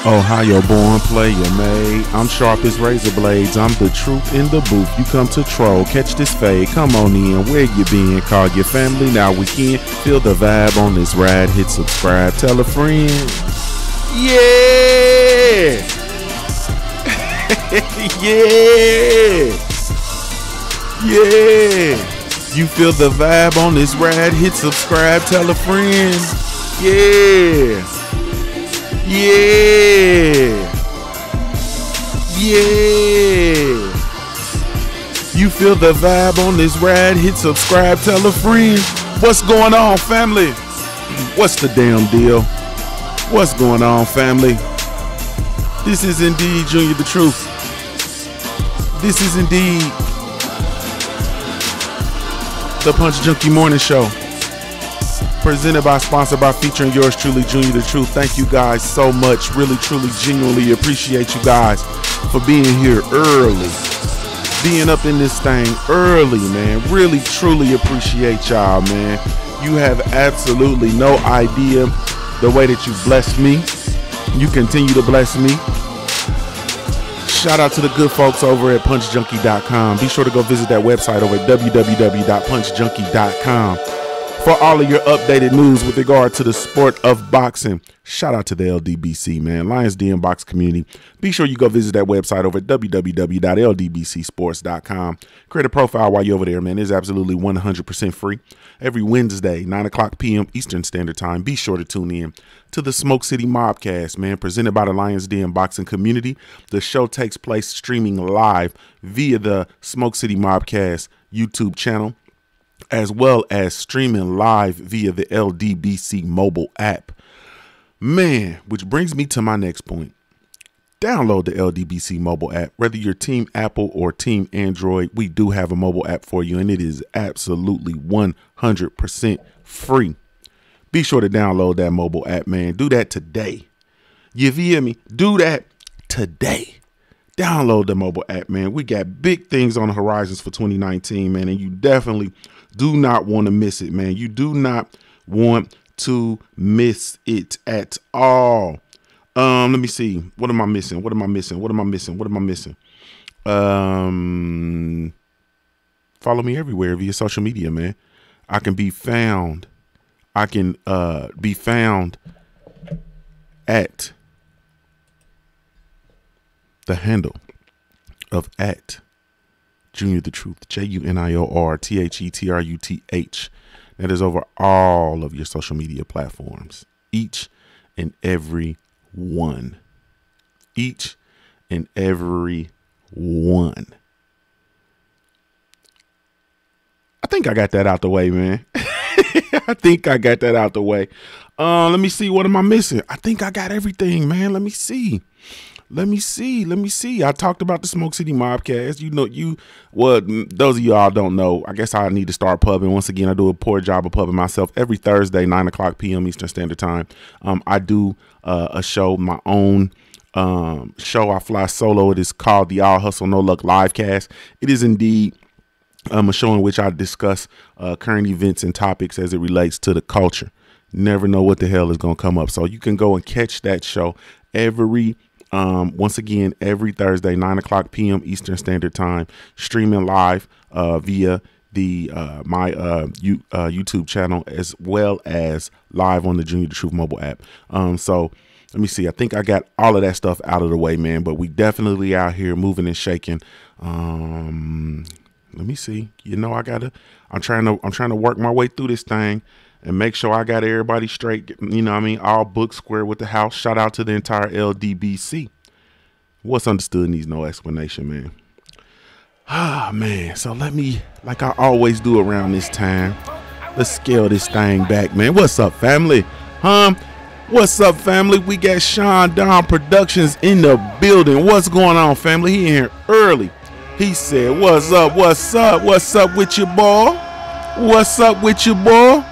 Ohio born player made. I'm sharp as razor blades. I'm the truth in the booth. You come to troll, catch this fade. Come on in, where you been? Call your family now. We can feel the vibe on this ride. Hit subscribe, tell a friend. Yeah, yeah. You feel the vibe on this ride. Hit subscribe, tell a friend. Yeah. Yeah. You feel the vibe on this ride. Hit subscribe, tell a friend. What's going on, family? What's the damn deal? What's going on, family? This is indeed Junior the Truth. This is indeed the Punch Junkie Morning Show. Presented by, sponsored by, featuring yours truly, Junior the Truth. Thank you guys so much. Really, truly, genuinely appreciate you guys for being here early. Being up in this thing early, man. Really, truly appreciate y'all, man. You have absolutely no idea the way that you bless me. You continue to bless me. Shout out to the good folks over at punchjunkie.com. Be sure to go visit that website over at www.punchjunkie.com. for all of your updated news with regard to the sport of boxing. Shout out to the LDBC, man. Lions Den Box community. Be sure you go visit that website over at www.ldbcsports.com. Create a profile while you're over there, man. It's absolutely 100% free. Every Wednesday, 9 o'clock p.m. Eastern Standard Time. Be sure to tune in to the Smoke City Mobcast, man, presented by the Lions Den Boxing community. The show takes place streaming live via the Smoke City Mobcast YouTube channel, as well as streaming live via the LDBC mobile app. Man, which brings me to my next point. Download the LDBC mobile app. Whether you're Team Apple or Team Android, we do have a mobile app for you, and it is absolutely 100% free. Be sure to download that mobile app, man. Do that today. You hear me? Do that today. Download the mobile app, man. We got big things on the horizons for 2019, man, and you definitely do not want to miss it, man. You do not want to miss it at all. Let me see. What am I missing? What am I missing? What am I missing? What am I missing? Follow me everywhere via social media, man. I can be found. I can be found at the handle of at Junior the Truth, JUNIORTHETRUTH. That is over all of your social media platforms. Each and every one. Each and every one. I think I got that out the way, man. I think I got that out the way. Let me see. What am I missing? I think I got everything, man. Let me see. Let me see. I talked about the Smoke City Mobcast. Those of y'all don't know, I guess I need to start pubbing. Once again, I do a poor job of pubbing myself. Every Thursday, 9 o'clock p.m. Eastern Standard Time, I do a show, my own show. I fly solo. It is called the All Hustle No Luck Livecast. It is indeed a show in which I discuss current events and topics as it relates to the culture. Never know what the hell is going to come up. So you can go and catch that show once again, every Thursday, 9 o'clock p.m. Eastern Standard Time, streaming live via the my YouTube channel, as well as live on the Junior the Truth mobile app. So let me see. I think I got all of that stuff out of the way, man. But we definitely out here moving and shaking. Let me see. You know, I'm trying to work my way through this thing and make sure I got everybody straight. You know what I mean? All booked, square with the house. Shout out to the entire LDBC. What's understood needs no explanation, man. Ah, man. So let me, like I always do around this time, let's scale this thing back, man. What's up, family? What's up, family? We got Sean Don Productions in the building. What's going on, family? He in here early. He said, what's up? What's up? What's up with your boy? What's up with your boy?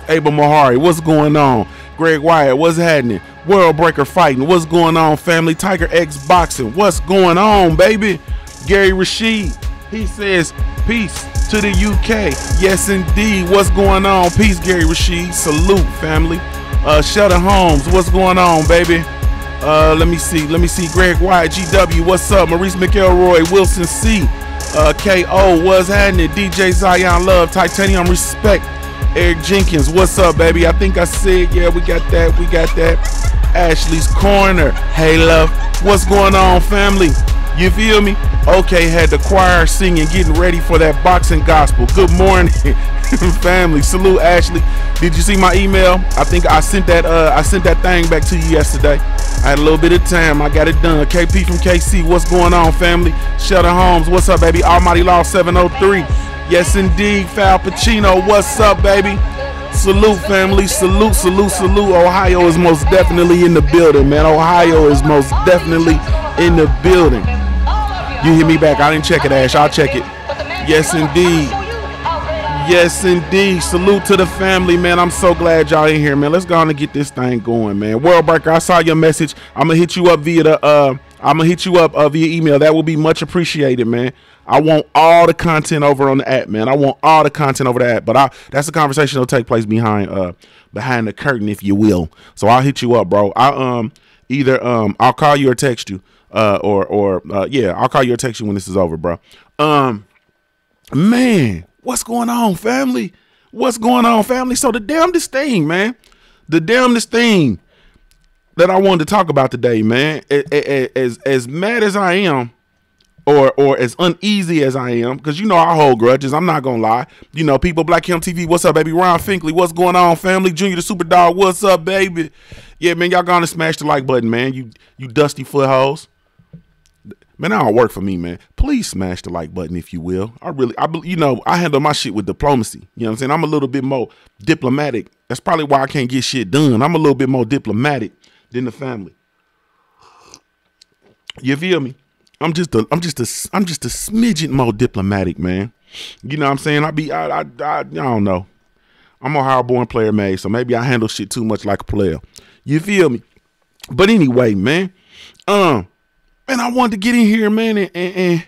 Abel Mahari, what's going on? Greg Wyatt, what's happening? World Breaker Fighting, what's going on, family? Tiger X Boxing, what's going on, baby? Gary Rashid, he says, peace to the UK. Yes, indeed. What's going on? Peace, Gary Rashid. Salute, family. Sheldon Holmes, what's going on, baby? Let me see. Greg White, GW, what's up? Maurice McElroy, Wilson C, KO, what's happening? DJ Zion Love, Titanium Respect, Eric Jenkins, what's up, baby? I think I said, yeah, we got that. Ashley's Corner, hey love, what's going on, family? You feel me? Okay, had the choir singing, getting ready for that boxing gospel. Good morning, family. Salute, Ashley. Did you see my email? I think I sent that thing back to you yesterday. I had a little bit of time. I got it done. KP from KC, what's going on, family? Sheldon Holmes, what's up, baby? Almighty Law 703. Yes, indeed. Fal Pacino, what's up, baby? Salute, family. Salute. Ohio is most definitely in the building, man. Ohio is most definitely in the building. You hear me back? I didn't check it, Ash. I'll check it. Yes, indeed. Yes, indeed. Salute to the family, man. I'm so glad y'all in here, man. Let's go on and get this thing going, man. World Breaker, I saw your message. I'm gonna hit you up via via email. That will be much appreciated, man. I want all the content over on the app, man. I want all the content over the app. But that's a conversation that'll take place behind the curtain, if you will. So I'll hit you up, bro. I'll call you or text you. Yeah, I'll call you or text you when this is over, bro. Man, what's going on, family? What's going on, family? So the damnedest thing, man. The damnedest thing that I wanted to talk about today, man. As mad as I am, or as uneasy as I am, because you know I hold grudges. I'm not gonna lie. You know, people, Black Him TV, what's up, baby? Ron Finkley, what's going on, family? Junior the Super Dog, what's up, baby? Yeah, man, y'all gonna smash the like button, man. You dusty footholes. Man, that don't work for me, man. Please smash the like button, if you will. I handle my shit with diplomacy. You know what I'm saying? I'm a little bit more diplomatic. That's probably why I can't get shit done. I'm a little bit more diplomatic than the family. You feel me? I'm just a smidgen more diplomatic, man. You know what I'm saying? I don't know. I'm a hard-born player, man, so maybe I handle shit too much like a player. You feel me? But anyway, man, I wanted to get in here, man, and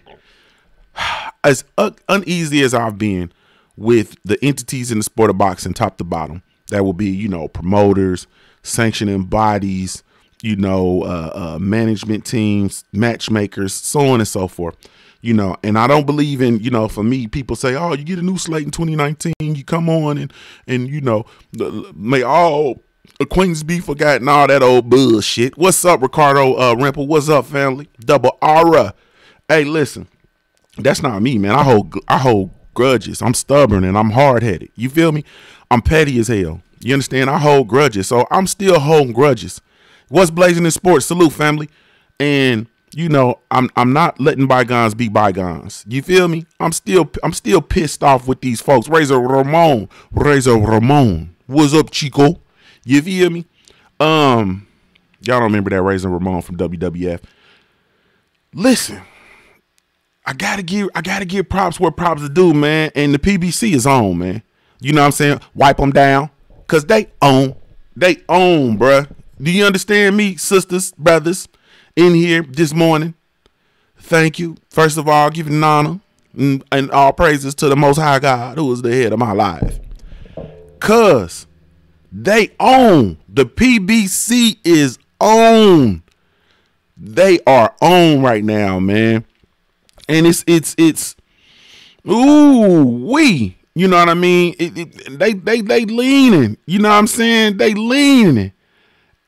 as uneasy as I've been with the entities in the sport of boxing, top to bottom, that will be, you know, promoters, sanctioning bodies, you know, management teams, matchmakers, so on and so forth, you know. And I don't believe in, you know, for me, people say, oh, you get a new slate in 2019, you come on and you know, may all acquaintance be forgotten, all that old bullshit. What's up, Ricardo Rimple? What's up, family? Double Aura. Hey, listen, that's not me, man. I hold grudges. I'm stubborn and I'm hard-headed. You feel me? I'm petty as hell. You understand? I hold grudges, so I'm still holding grudges. What's blazing in sports? Salute, family. And you know, I'm not letting bygones be bygones. You feel me? I'm still pissed off with these folks. Razor Ramon. What's up, Chico? You feel me? Y'all don't remember that Razor Ramon from WWF. Listen, I gotta give props where props are due, man. And the PBC is on, man. You know what I'm saying? Wipe them down, cause they own, bruh. Do you understand me, sisters, brothers, in here this morning? Thank you. First of all, giving honor and all praises to the Most High God, who is the head of my life. Cause they own. The PBC is on. They are on right now, man. And it's ooh wee. You know what I mean? They leaning. You know what I'm saying? They leaning.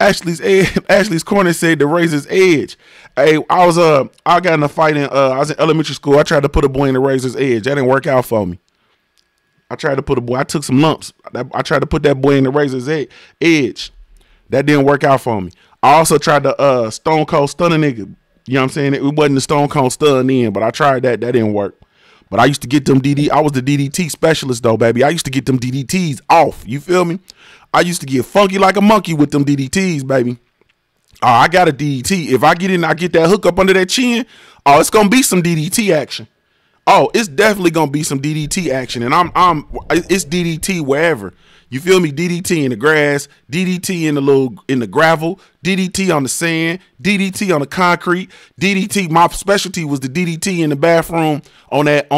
Ashley's Corner said the razor's edge. Hey, I got in a fight I was in elementary school. I tried to put a boy in the razor's edge. That didn't work out for me. I took some lumps. I tried to put that boy in the razor's edge. That didn't work out for me. I also tried to stone cold stun a nigga. You know what I'm saying? It wasn't the stone cold stun in, but I tried that. That didn't work. But I used to get them I was the DDT specialist though, baby. I used to get them DDTs off. You feel me? I used to get funky like a monkey with them DDTs, baby. Oh, I got a DDT. If I get in, I get that hook up under that chin. Oh, it's gonna be some DDT action. Oh, it's definitely gonna be some DDT action, and it's DDT wherever. You feel me? DDT in the grass, DDT in the gravel, DDT on the sand, DDT on the concrete, DDT. My specialty was the DDT in the bathroom on that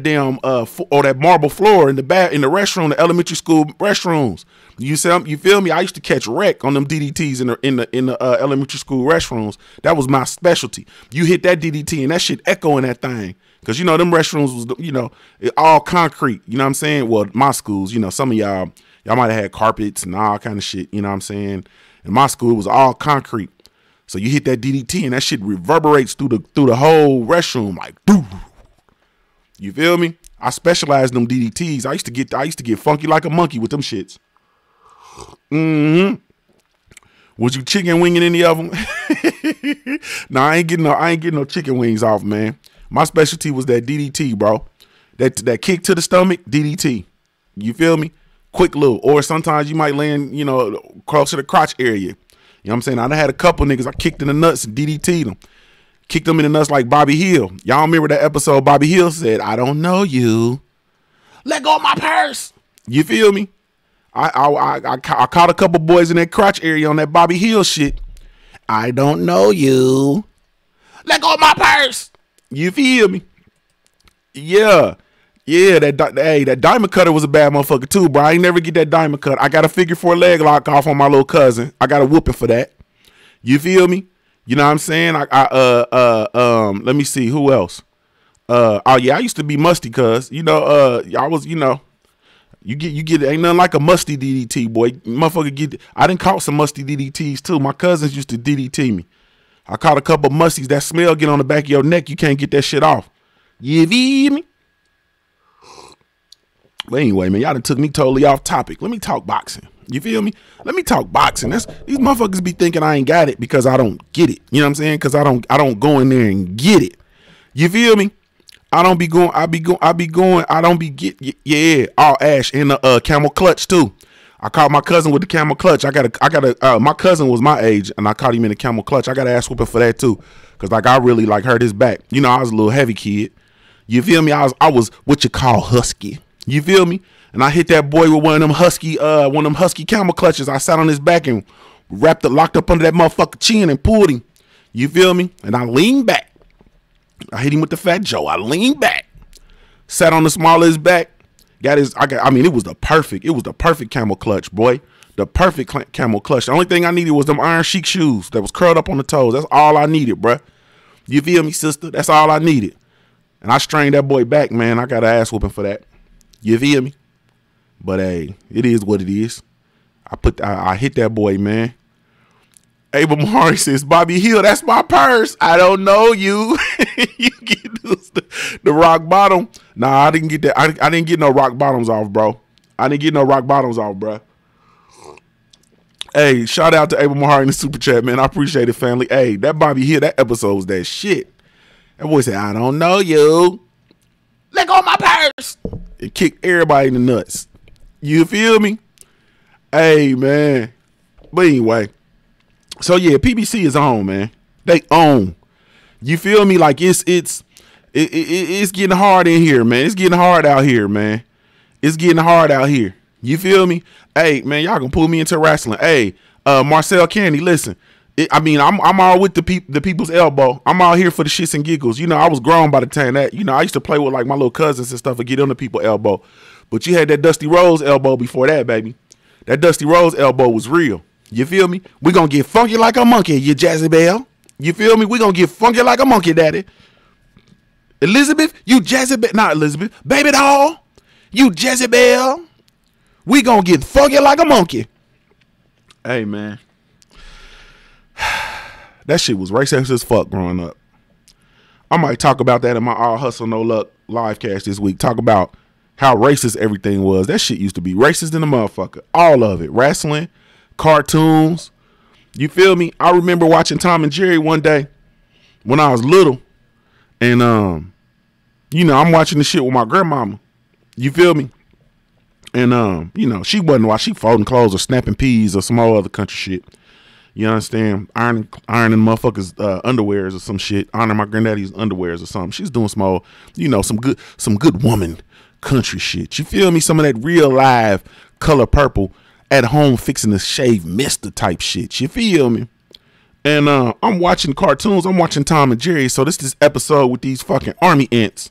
damn or that marble floor in the restroom, the elementary school restrooms. You feel me? I used to catch wreck on them DDTs in the elementary school restrooms. That was my specialty. You hit that DDT and that shit echo in that thing. Cause you know them restrooms was all concrete. You know what I'm saying? Well, my schools, some of y'all might have had carpets and all kind of shit. You know what I'm saying? In my school, it was all concrete. So you hit that DDT and that shit reverberates through the whole restroom like doo. You feel me? I specialized in them DDTs. I used to get funky like a monkey with them shits. Was you chicken winging any of them? No, I ain't getting no chicken wings off, man. My specialty was that DDT, bro. That kick to the stomach, DDT. You feel me? Quick little, or sometimes you might land, close to the crotch area. You know what I'm saying? I done had a couple niggas I kicked in the nuts and DDT'd them. Kicked them in the nuts like Bobby Hill. Y'all remember that episode Bobby Hill said, I don't know you. Let go of my purse. You feel me? I caught a couple boys in that crotch area on that Bobby Hill shit. I don't know you. Let go of my purse. You feel me? Yeah. Yeah, that diamond cutter was a bad motherfucker too, bro. I ain't never get that diamond cut. I got a figure 4 leg lock off on my little cousin. I got a whooping for that. You feel me? You know what I'm saying? Let me see who else. Oh yeah, I used to be musty, cuz I was, you get ain't nothing like a musty DDT, boy. Motherfucker I done caught some musty DDTs too. My cousins used to DDT me. I caught a couple musties. That smell get on the back of your neck. You can't get that shit off. You feel me? But anyway, man, y'all done took me totally off topic. Let me talk boxing. You feel me? Let me talk boxing. These motherfuckers be thinking I ain't got it because I don't get it. You know what I'm saying? Because I don't go in there and get it. You feel me? I don't be going. Yeah. All ash in the camel clutch too. I caught my cousin with the camel clutch. My cousin was my age and I caught him in the camel clutch. I got an ass whooping for that too. Cause I really hurt his back. I was a little heavy kid. You feel me? I was what you call husky. You feel me? And I hit that boy with one of them husky camel clutches. I sat on his back and locked up under that motherfucker chin and pulled him. You feel me? And I leaned back. I hit him with the Fat Joe. I leaned back, sat on the small of his back. It was the perfect camel clutch, boy. The perfect camel clutch. The only thing I needed was them iron chic shoes that was curled up on the toes. That's all I needed, bruh. You feel me, sister? That's all I needed. And I strained that boy back, man. I got an ass whooping for that. You feel me? But hey, it is what it is. I hit that boy, man. Abel Mahari says, Bobby Hill, that's my purse. I don't know you. You get the rock bottom. Nah, I didn't get that. I didn't get no rock bottoms off, bro. Hey, shout out to Abel Mahari in the super chat, man. I appreciate it, family. Hey, that Bobby Hill, that episode was that shit. That boy said, I don't know you. Let go of my purse. It kicked everybody in the nuts. You feel me? Hey, man. But anyway. So yeah, PBC is on, man. They own. You feel me? Like it's getting hard in here, man. It's getting hard out here, man. It's getting hard out here. You feel me? Hey, man, y'all can pull me into wrestling. Hey, Marcel Candy, listen. I'm all with the people's elbow. I'm all here for the shits and giggles. I was grown by the time that, I used to play with like my little cousins and stuff and get on the people's elbow. But you had that Dusty Rose elbow before that, baby. That Dusty Rose elbow was real. You feel me? We gonna get funky like a monkey, you Jezebel. You feel me? We gonna get funky like a monkey, daddy. Elizabeth, you Jezebel. Not Elizabeth. Baby doll, you Jezebel. We gonna get funky like a monkey. Hey, man. That shit was racist as fuck growing up. I might talk about that in my All Hustle No Luck live cast this week. Talk about how racist everything was. That shit used to be racist in the motherfucker. All of it. Wrestling, cartoons. You feel me? I remember watching Tom and Jerry one day when I was little. And, I'm watching the shit with my grandmama. You feel me? And, she wasn't watching. She folding clothes or snapping peas or some other country shit. You understand? Ironing motherfuckers' underwears or some shit. Ironing my granddaddy's underwears or something. She's doing some good woman country shit. You feel me? Some of that real live color purple at home fixing to shave Mister type shit. You feel me? And I'm watching cartoons. I'm watching Tom and Jerry. So this episode with these fucking army ants.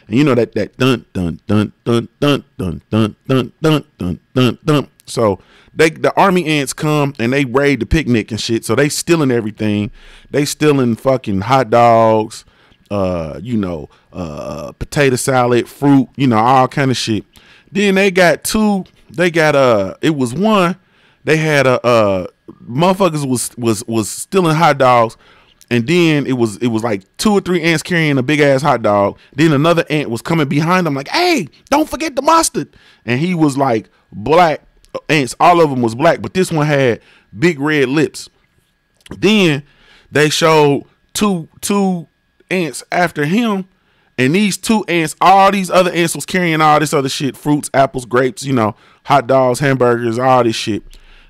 And you know that dun dun dun dun dun dun dun dun dun dun dun dun. So the army ants come and they raid the picnic and shit. So they stealing everything. They stealing fucking hot dogs, potato salad, fruit, all kind of shit. Then they had motherfuckers was stealing hot dogs. And then it was like 2 or 3 ants carrying a big ass hot dog. Then another ant was coming behind them like, hey, don't forget the mustard. And he was like black ants. All of them was black, but this one had big red lips. Then they showed two ants after him. And these 2 ants, all these other ants was carrying all this other shit, fruits, apples, grapes, hot dogs, hamburgers, all this shit.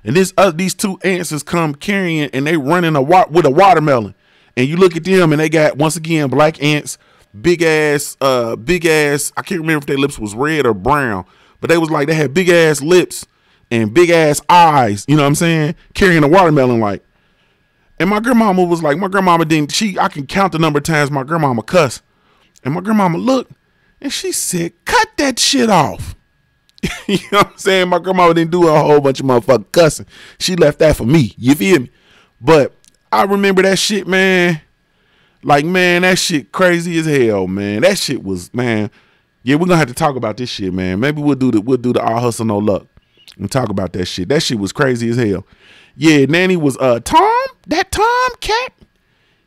And these 2 ants is come carrying and they running with a watermelon. And you look at them and they got, once again, black ants, big ass, I can't remember if their lips was red or brown, but they had big ass lips and big ass eyes, you know what I'm saying? Carrying a watermelon like. And my grandmama was like, I can count the number of times my grandmama cussed. And my grandmama looked and she said, cut that shit off. You know what I'm saying? My grandmama didn't do a whole bunch of motherfucking cussing. She left that for me. You feel me? But I remember that shit, man. Like, man, that shit crazy as hell, man. That shit was, man. Yeah, we're gonna have to talk about this shit, man. Maybe we'll do the all hustle no luck and talk about that shit. That shit was crazy as hell. Yeah, Nanny was Tom, that Tom cat,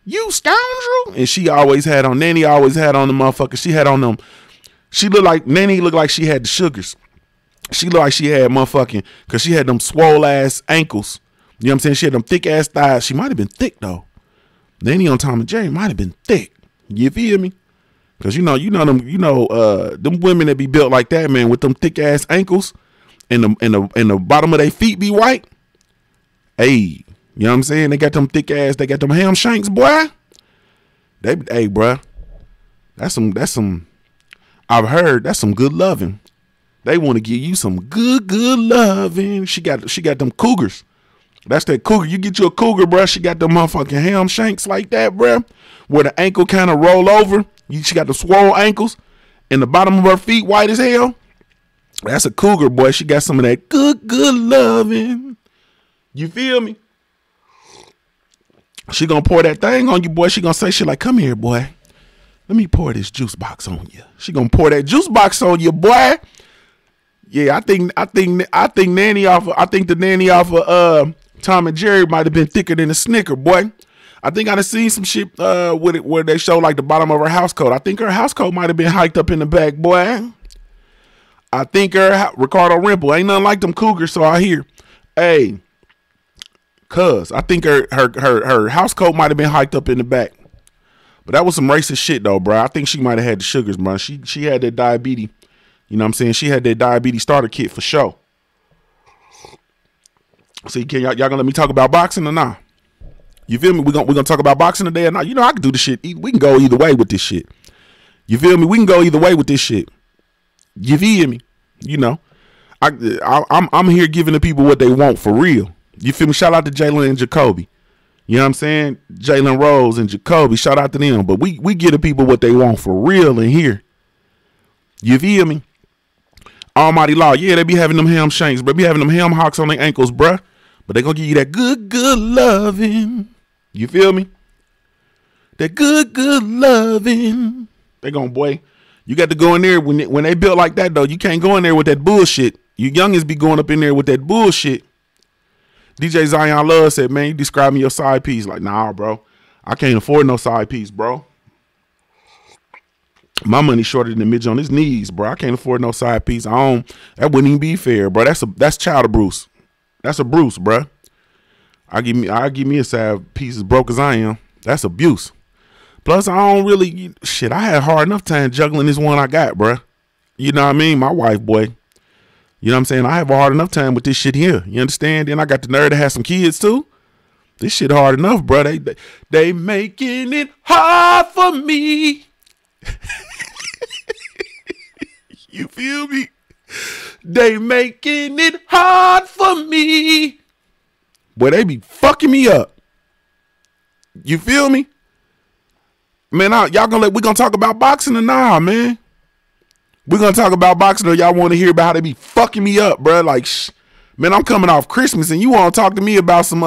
you scoundrel. And Nanny always had on the motherfucker. She had on them. Nanny looked like she had the sugars. She looked like she had motherfucking, because she had them swole ass ankles. You know what I'm saying? She had them thick ass thighs. She might have been thick though. Nanny on Tom and Jerry might have been thick. You feel me? Because them women that be built like that, man, with them thick ass ankles and the bottom of their feet be white. Hey, you know what I'm saying? They got them thick ass, they got them ham shanks, boy. Hey, bruh. That's some I've heard that's some good loving. They want to give you some good loving. She got them cougars. That's that cougar. You get you a cougar, bruh. She got them motherfucking ham shanks like that, bruh. Where the ankle kind of roll over. She got the swole ankles and the bottom of her feet white as hell. That's a cougar, boy. She got some of that good loving. You feel me? She gonna pour that thing on you, boy. She gonna say shit like, come here, boy. Let me pour this juice box on you. She gonna pour that juice box on you, boy. Yeah, I think the nanny off of Tom and Jerry might have been thicker than a Snicker, boy. I think I done seen some shit with it where they show like the bottom of her house coat. I think her house coat might have been hiked up in the back, boy. I think Ricardo Rimple ain't nothing like them cougars, so I hear. Hey, cuz I think her house coat might have been hiked up in the back. But that was some racist shit though, bro. I think she might have had the sugars, bro. She had that diabetes. You know what I'm saying? She had that diabetes starter kit for sure. So y'all gonna let me talk about boxing or not? You feel me? We're gonna talk about boxing today or not? You know I can do the shit. We can go either way with this shit. You feel me? We can go either way with this shit. You feel me? You know, I'm here giving the people what they want for real. You feel me? Shout out to Jalen and Jacoby. You know what I'm saying? Jalen Rose and Jacoby. Shout out to them. But we give the people what they want for real in here. You feel me? Almighty Law. Yeah, they be having them ham shanks, but be having them ham hocks on their ankles, bruh. But they gonna give you that good loving. You feel me? That good loving. They gonna, boy, you got to go in there when they built like that though. You can't go in there with that bullshit. You youngins be going up in there with that bullshit. DJ Zion Love said, man, you describe me your side piece. Like, nah, bro. I can't afford no side piece, bro. My money's shorter than the midget on his knees, bro. I can't afford no side piece. That wouldn't even be fair, bro. That's child of Bruce. That's a Bruce, bro. I give me a side piece as broke as I am. That's abuse. Plus, I don't really shit. I had hard enough time juggling this one I got, bro. You know what I mean? My wife, boy. You know what I'm saying? I have a hard enough time with this shit here. You understand? Then I got the nerve to have some kids too. This shit hard enough, bro. They making it hard for me. You feel me? They making it hard for me. Boy, they be fucking me up. You feel me? Man, we gonna talk about boxing or nah, man? We gonna talk about boxing or y'all want to hear about how they be fucking me up, bro? Like, man, I'm coming off Christmas and you want to talk to me about some,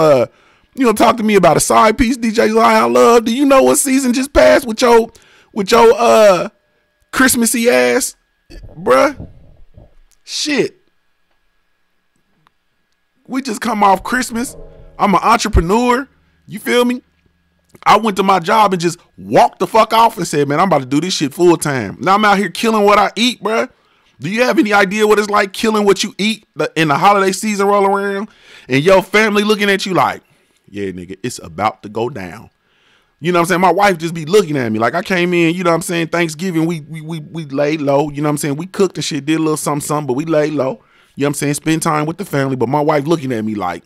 you want to talk to me about a side piece DJ Lion Love? Do you know what season just passed with your Christmassy ass, bruh? Shit. We just come off Christmas. I'm an entrepreneur. You feel me? I went to my job and just walked the fuck off and said, man, I'm about to do this shit full time. Now I'm out here killing what I eat, bruh. Do you have any idea what it's like killing what you eat in the holiday season roll around and your family looking at you like, yeah, nigga, it's about to go down. You know what I'm saying? My wife just be looking at me like I came in, you know what I'm saying? Thanksgiving, we laid low. You know what I'm saying? We cooked and shit, did a little something, but we laid low. You know what I'm saying? Spend time with the family. But my wife looking at me like,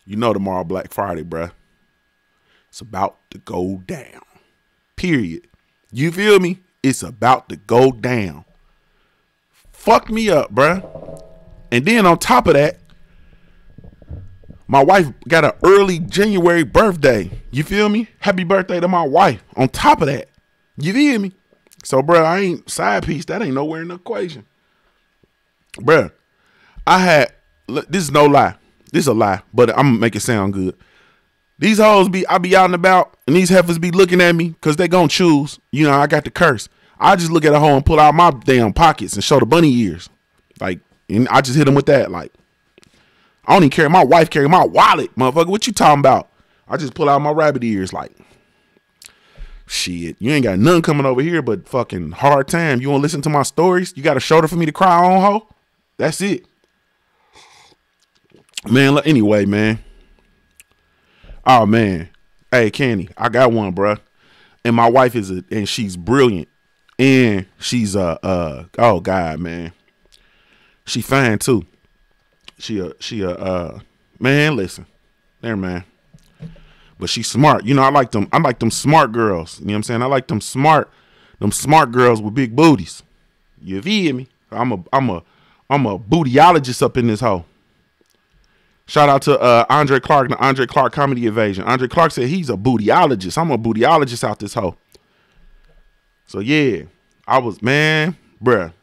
you know, tomorrow Black Friday, bruh. It's about to go down. Period. You feel me? It's about to go down. Fuck me up, bruh. And then on top of that, my wife got an early January birthday. You feel me? Happy birthday to my wife. On top of that. You feel me? So, bruh, I ain't side piece. That ain't nowhere in the equation. Bruh, this is no lie. This is a lie, but I'm gonna make it sound good. These hoes I be out and about, and these heifers be looking at me because they gonna choose. You know, I got the curse. I just look at a hoe and pull out my damn pockets and show the bunny ears. Like, and I just hit them with that. Like, I don't even carry my wife, carry my wallet, motherfucker. What you talking about? I just pull out my rabbit ears like, shit, you ain't got nothing coming over here but fucking hard time. You want to listen to my stories? You got a shoulder for me to cry on, hoe? That's it. Man, anyway, man. Oh, man. Hey, Kenny, I got one, bruh. And my wife and she's brilliant. And she's, oh, God, man. She fine, too. Man, listen. There, man. But she's smart. You know, I like them smart girls. You know what I'm saying? I like them smart girls with big booties. You feel me? I'm a bootyologist up in this hoe. Shout out to Andre Clark, the Andre Clark Comedy Invasion. Andre Clark said he's a bootyologist. I'm a bootyologist out this hoe. So yeah, I was, man, bruh.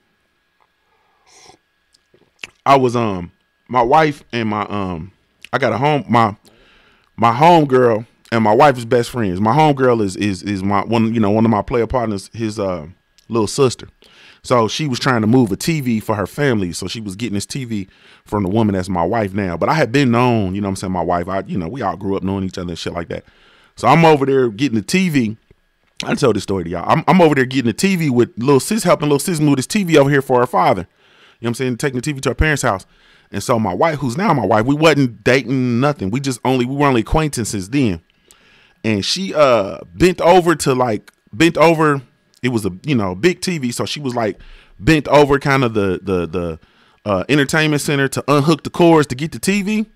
I was my wife and I got a home my home girl and my wife is best friends. My home girl is my one of my player partners, his little sister. So she was trying to move a TV for her family. So she was getting this TV from the woman that's my wife now. But I had been known, you know what I'm saying, my wife, we all grew up knowing each other and shit like that. So I'm over there getting the TV. I tell this story to y'all. I'm over there getting the TV with little sis, helping little sis move this TV over here for her father. You know what I'm saying? Taking the TV to her parents' house. And so my wife, who's now my wife, we wasn't dating nothing. We were only acquaintances then. And she bent over. It was a big TV, so she was like bent over kind of the entertainment center to unhook the cords to get the TV.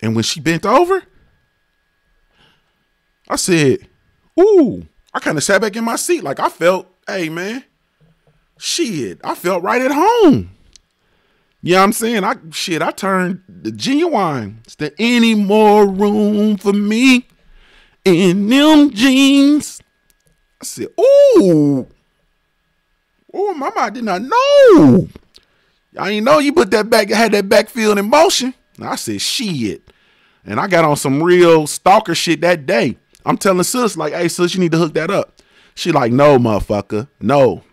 And when she bent over, I said, ooh, I kind of sat back in my seat like I felt, hey man, shit, I felt right at home. You know what I'm saying? I turned the Genuine. Is there any more room for me in them jeans? I said, ooh, mama, I did not know. I ain't know you put that back, had that back field in motion. I said, shit. And I got on some real stalker shit that day. I'm telling sis, like, hey, sis, you need to hook that up. She like, no, motherfucker. No,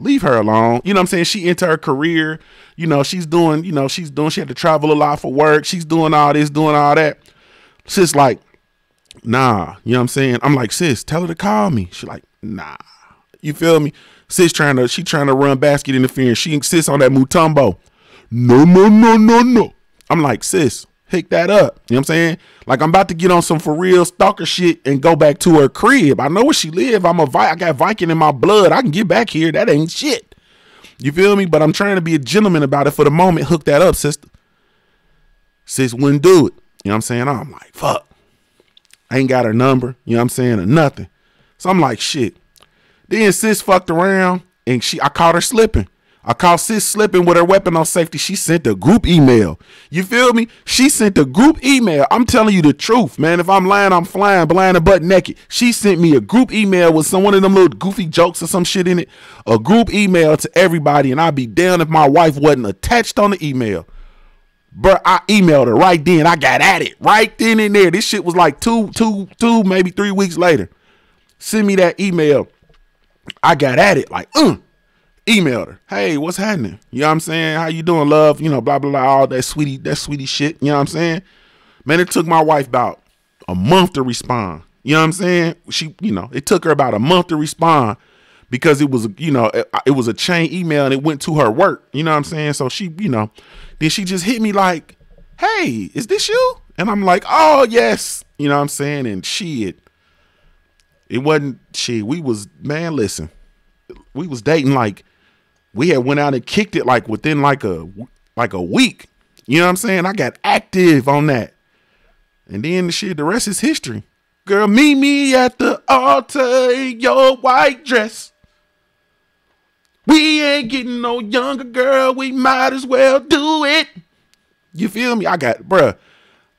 leave her alone. You know what I'm saying? She into her career. She had to travel a lot for work. She's doing all this, doing all that. Sis like, nah, you know what I'm saying? I'm like, sis, tell her to call me. She like, nah. You feel me? Sis trying to run basket interference. She insists on that Mutombo. No. I'm like, sis, pick that up. You know what I'm saying? Like, I'm about to get on some for real stalker shit and go back to her crib. I know where she live. I got Viking in my blood. I can get back here. That ain't shit. You feel me? But I'm trying to be a gentleman about it for the moment. Hook that up, sister. Sis wouldn't do it. You know what I'm saying? I'm like, fuck. I ain't got her number. You know what I'm saying? Or nothing. So I'm like, shit. Then sis fucked around and I caught her slipping. I caught sis slipping with her weapon on safety. She sent a group email. You feel me? She sent a group email. I'm telling you the truth, man. If I'm lying, I'm flying blind and butt naked. She sent me a group email with one of them little goofy jokes or some shit in it. A group email to everybody, and I'd be damned if my wife wasn't attached on the email. Bruh, I emailed her right then. I got at it right then and there. This shit was like two, maybe 3 weeks later. Send me that email. I got at it like, emailed her. Hey, what's happening? You know what I'm saying? How you doing, love? You know, blah, blah, blah, all that sweetie shit. You know what I'm saying? Man, it took my wife about a month to respond. You know what I'm saying? It took her about a month to respond because it was, it was a chain email and it went to her work. You know what I'm saying? So she, then she just hit me like, hey, is this you? And I'm like, oh, yes. You know what I'm saying? And shit, it wasn't shit. We was, man, listen, we was dating like, we had went out and kicked it like within like a week. You know what I'm saying? I got active on that. And then the rest is history. Girl, meet me at the altar in your white dress. We ain't getting no younger, girl. We might as well do it. You feel me? Bruh,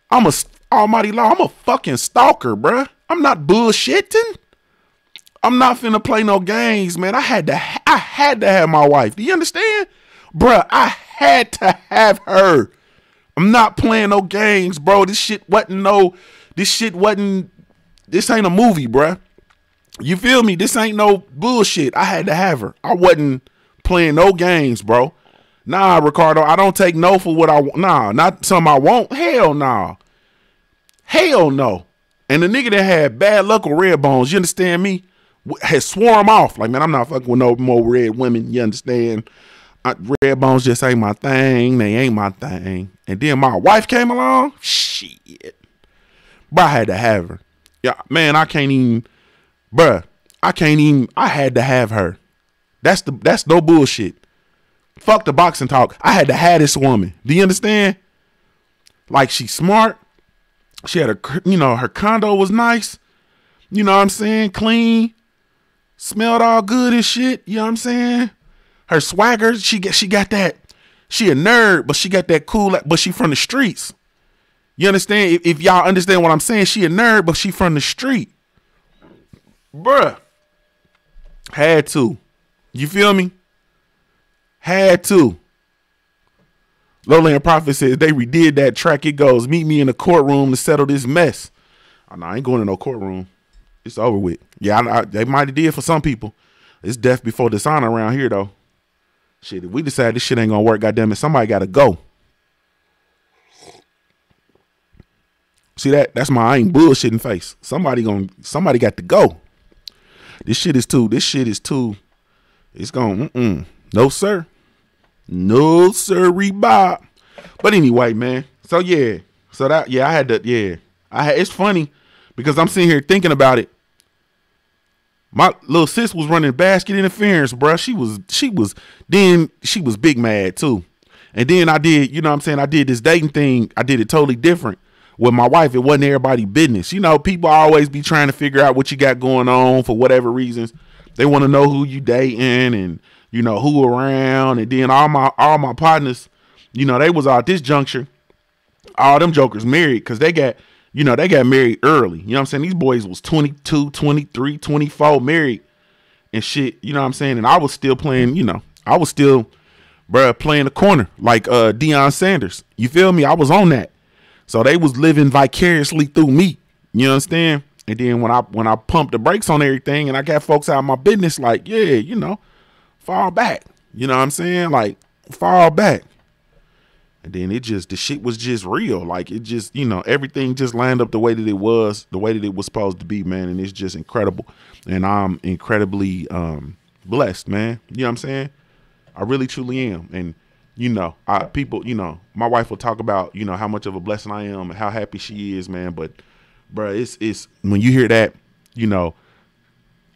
I'm a almighty law. I'm a fucking stalker, bruh. I'm not bullshitting. I'm not finna play no games, man. I had to have my wife. Do you understand? Bruh, I had to have her. I'm not playing no games, bro. This ain't a movie, bruh. You feel me? This ain't no bullshit. I had to have her. I wasn't playing no games, bro. Nah, Ricardo, I don't take no for what I want. Nah, not something I want. Hell nah. Hell no. And the nigga that had bad luck with red bones, you understand me? Had swarm off. Like, man, I'm not fucking with no more red women. You understand? Red bones just ain't my thing. They ain't my thing. And then my wife came along. Shit. But I had to have her. Yeah, man, I can't even. Bruh, I had to have her. That's no bullshit. Fuck the boxing talk. I had to have this woman. Do you understand? Like, she's smart. She had her condo was nice. You know what I'm saying? Clean. Smelled all good and shit. You know what I'm saying? Her swagger, she got that. She a nerd, but she got that cool, but she from the streets. You understand? If y'all understand what I'm saying, she a nerd, but she from the street. Bruh. Had to. You feel me? Had to. Lowland Prophet says they redid that track. It goes, meet me in the courtroom to settle this mess. Oh, no, I ain't going to no courtroom. It's over with. Yeah, they might have did for some people. It's death before dishonor around here, though. Shit, if we decide this shit ain't gonna work, goddamn it, somebody gotta go. See that? That's my I ain't bullshitting face. Somebody got to go. This shit is too. It's going. No sir. No sirree, Bob. But anyway, man. So yeah. I had to. Yeah. It's funny because I'm sitting here thinking about it. My little sis was running basket interference, bro. She was big mad too. And then I did, you know what I'm saying? I did this dating thing. I did it totally different with my wife. It wasn't everybody's business. You know, people always be trying to figure out what you got going on for whatever reasons. They want to know who you dating and, you know, who around. And then all my partners, you know, they was out this juncture. All them jokers married because they got married early. You know what I'm saying? These boys was 22, 23, 24 married and shit. You know what I'm saying? And I was still playing, playing the corner like Deion Sanders. You feel me? I was on that. So they was living vicariously through me. You understand? And then when I pumped the brakes on everything and I got folks out of my business, like, yeah, fall back. You know what I'm saying? Like, fall back. And then the shit was just real. Like, it just, everything just lined up the way that it was supposed to be, man. And it's just incredible. And I'm incredibly blessed, man. You know what I'm saying? I really, truly am. And, my wife will talk about, how much of a blessing I am and how happy she is, man. But, bro, it's when you hear that,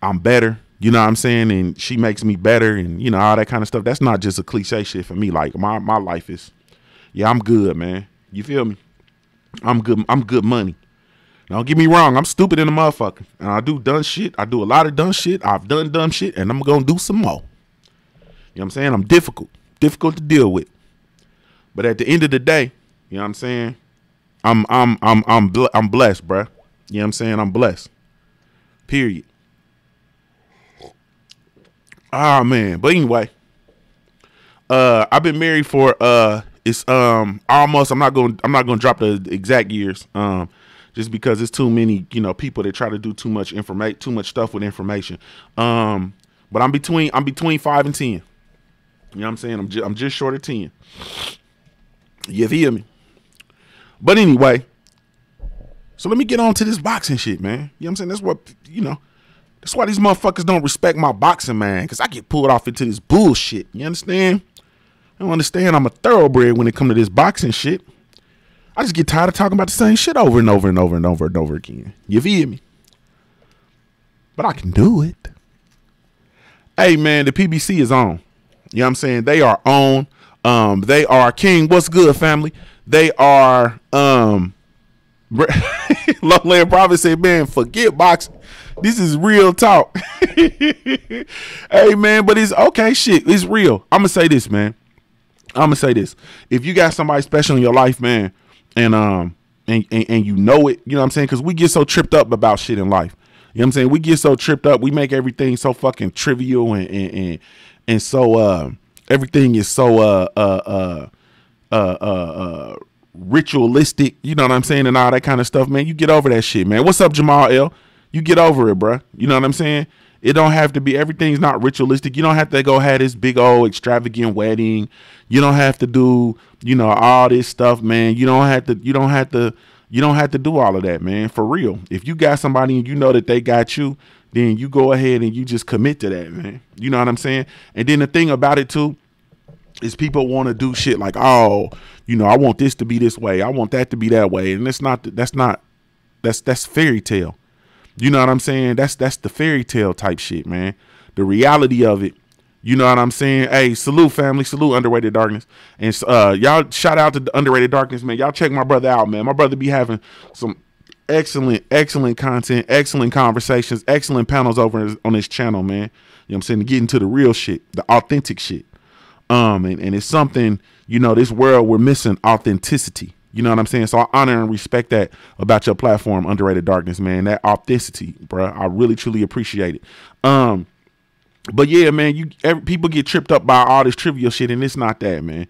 I'm better. You know what I'm saying? And she makes me better and, all that kind of stuff. That's not just a cliche shit for me. Like, my life is, yeah, I'm good, man. You feel me? I'm good money. Don't get me wrong. I'm stupid in a motherfucker. And I do dumb shit. I do a lot of dumb shit. I've done dumb shit. And I'm going to do some more. You know what I'm saying? I'm difficult to deal with. But at the end of the day, you know what I'm saying? I'm blessed, bruh. You know what I'm saying? I'm blessed. Period. Ah, man. But anyway, I've been married for it's almost, I'm not gonna drop the exact years, just because it's too many, you know, people that try to do too much stuff with information. But I'm between 5 and 10. You know what I'm saying? I'm just short of 10. You feel me? But anyway, so let me get on to this boxing shit, man. You know what I'm saying? That's what, you know, that's why these motherfuckers don't respect my boxing, man, because I get pulled off into this bullshit. You understand? I don't understand. I'm a thoroughbred when it comes to this boxing shit. I just get tired of talking about the same shit over and over and over and over and over again. You feel me? But I can do it. Hey, man, the PBC is on. You know what I'm saying? They are on. They are king. What's good, family? They are Lowland Prophet said, man, forget boxing. This is real talk. Hey, man, but it's okay. Shit, it's real. I'm gonna say this, man. I'm gonna say this. If you got somebody special in your life, man, and you know it, you know what I'm saying? Because we get so tripped up about shit in life. You know what I'm saying? We get so tripped up. We make everything so fucking trivial and so everything is so ritualistic, you know what I'm saying, and all that kind of stuff, man. You get over that shit, man. What's up, Jamal L? You get over it, bruh. You know what I'm saying? It don't have to be, everything's not ritualistic. You don't have to go have this big old extravagant wedding. You don't have to do, you know, all this stuff, man. You don't have to do all of that, man. For real. If you got somebody and you know that they got you, then you go ahead and you just commit to that, man. You know what I'm saying? And then the thing about it too is people want to do shit like, oh, you know, I want this to be this way, I want that to be that way, and that's fairy tale. You know what I'm saying? That's the fairy tale type shit, man. The reality of it, you know what I'm saying? Hey, salute, family, salute Underrated Darkness, and y'all shout out to the Underrated Darkness, man. Y'all check my brother out, man. My brother be having some excellent content, excellent conversations, excellent panels over on his channel, man. You know what I'm saying? To get into the real shit, the authentic shit. And it's something, you know, this world, we're missing authenticity. You know what I'm saying? So I honor and respect that about your platform, Underrated Darkness, man. That authenticity, bro. I really, truly appreciate it. But yeah, man, people get tripped up by all this trivial shit, and it's not that, man.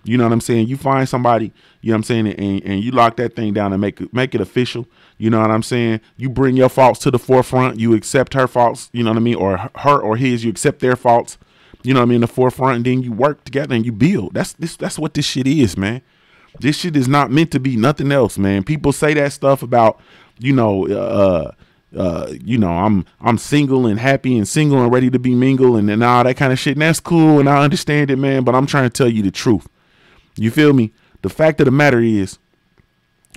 You know what I'm saying? You find somebody, you know what I'm saying, and you lock that thing down and make it official. You know what I'm saying? You bring your faults to the forefront. You accept her faults, you know what I mean? Or her or his, you accept their faults, you know what I mean, in the forefront, and then you work together and you build. That's what this shit is, man. This shit is not meant to be nothing else, man. People say that stuff about, you know, I'm single and happy and single and ready to be mingle and all that kind of shit. And that's cool, and I understand it, man, but I'm trying to tell you the truth. You feel me? The fact of the matter is,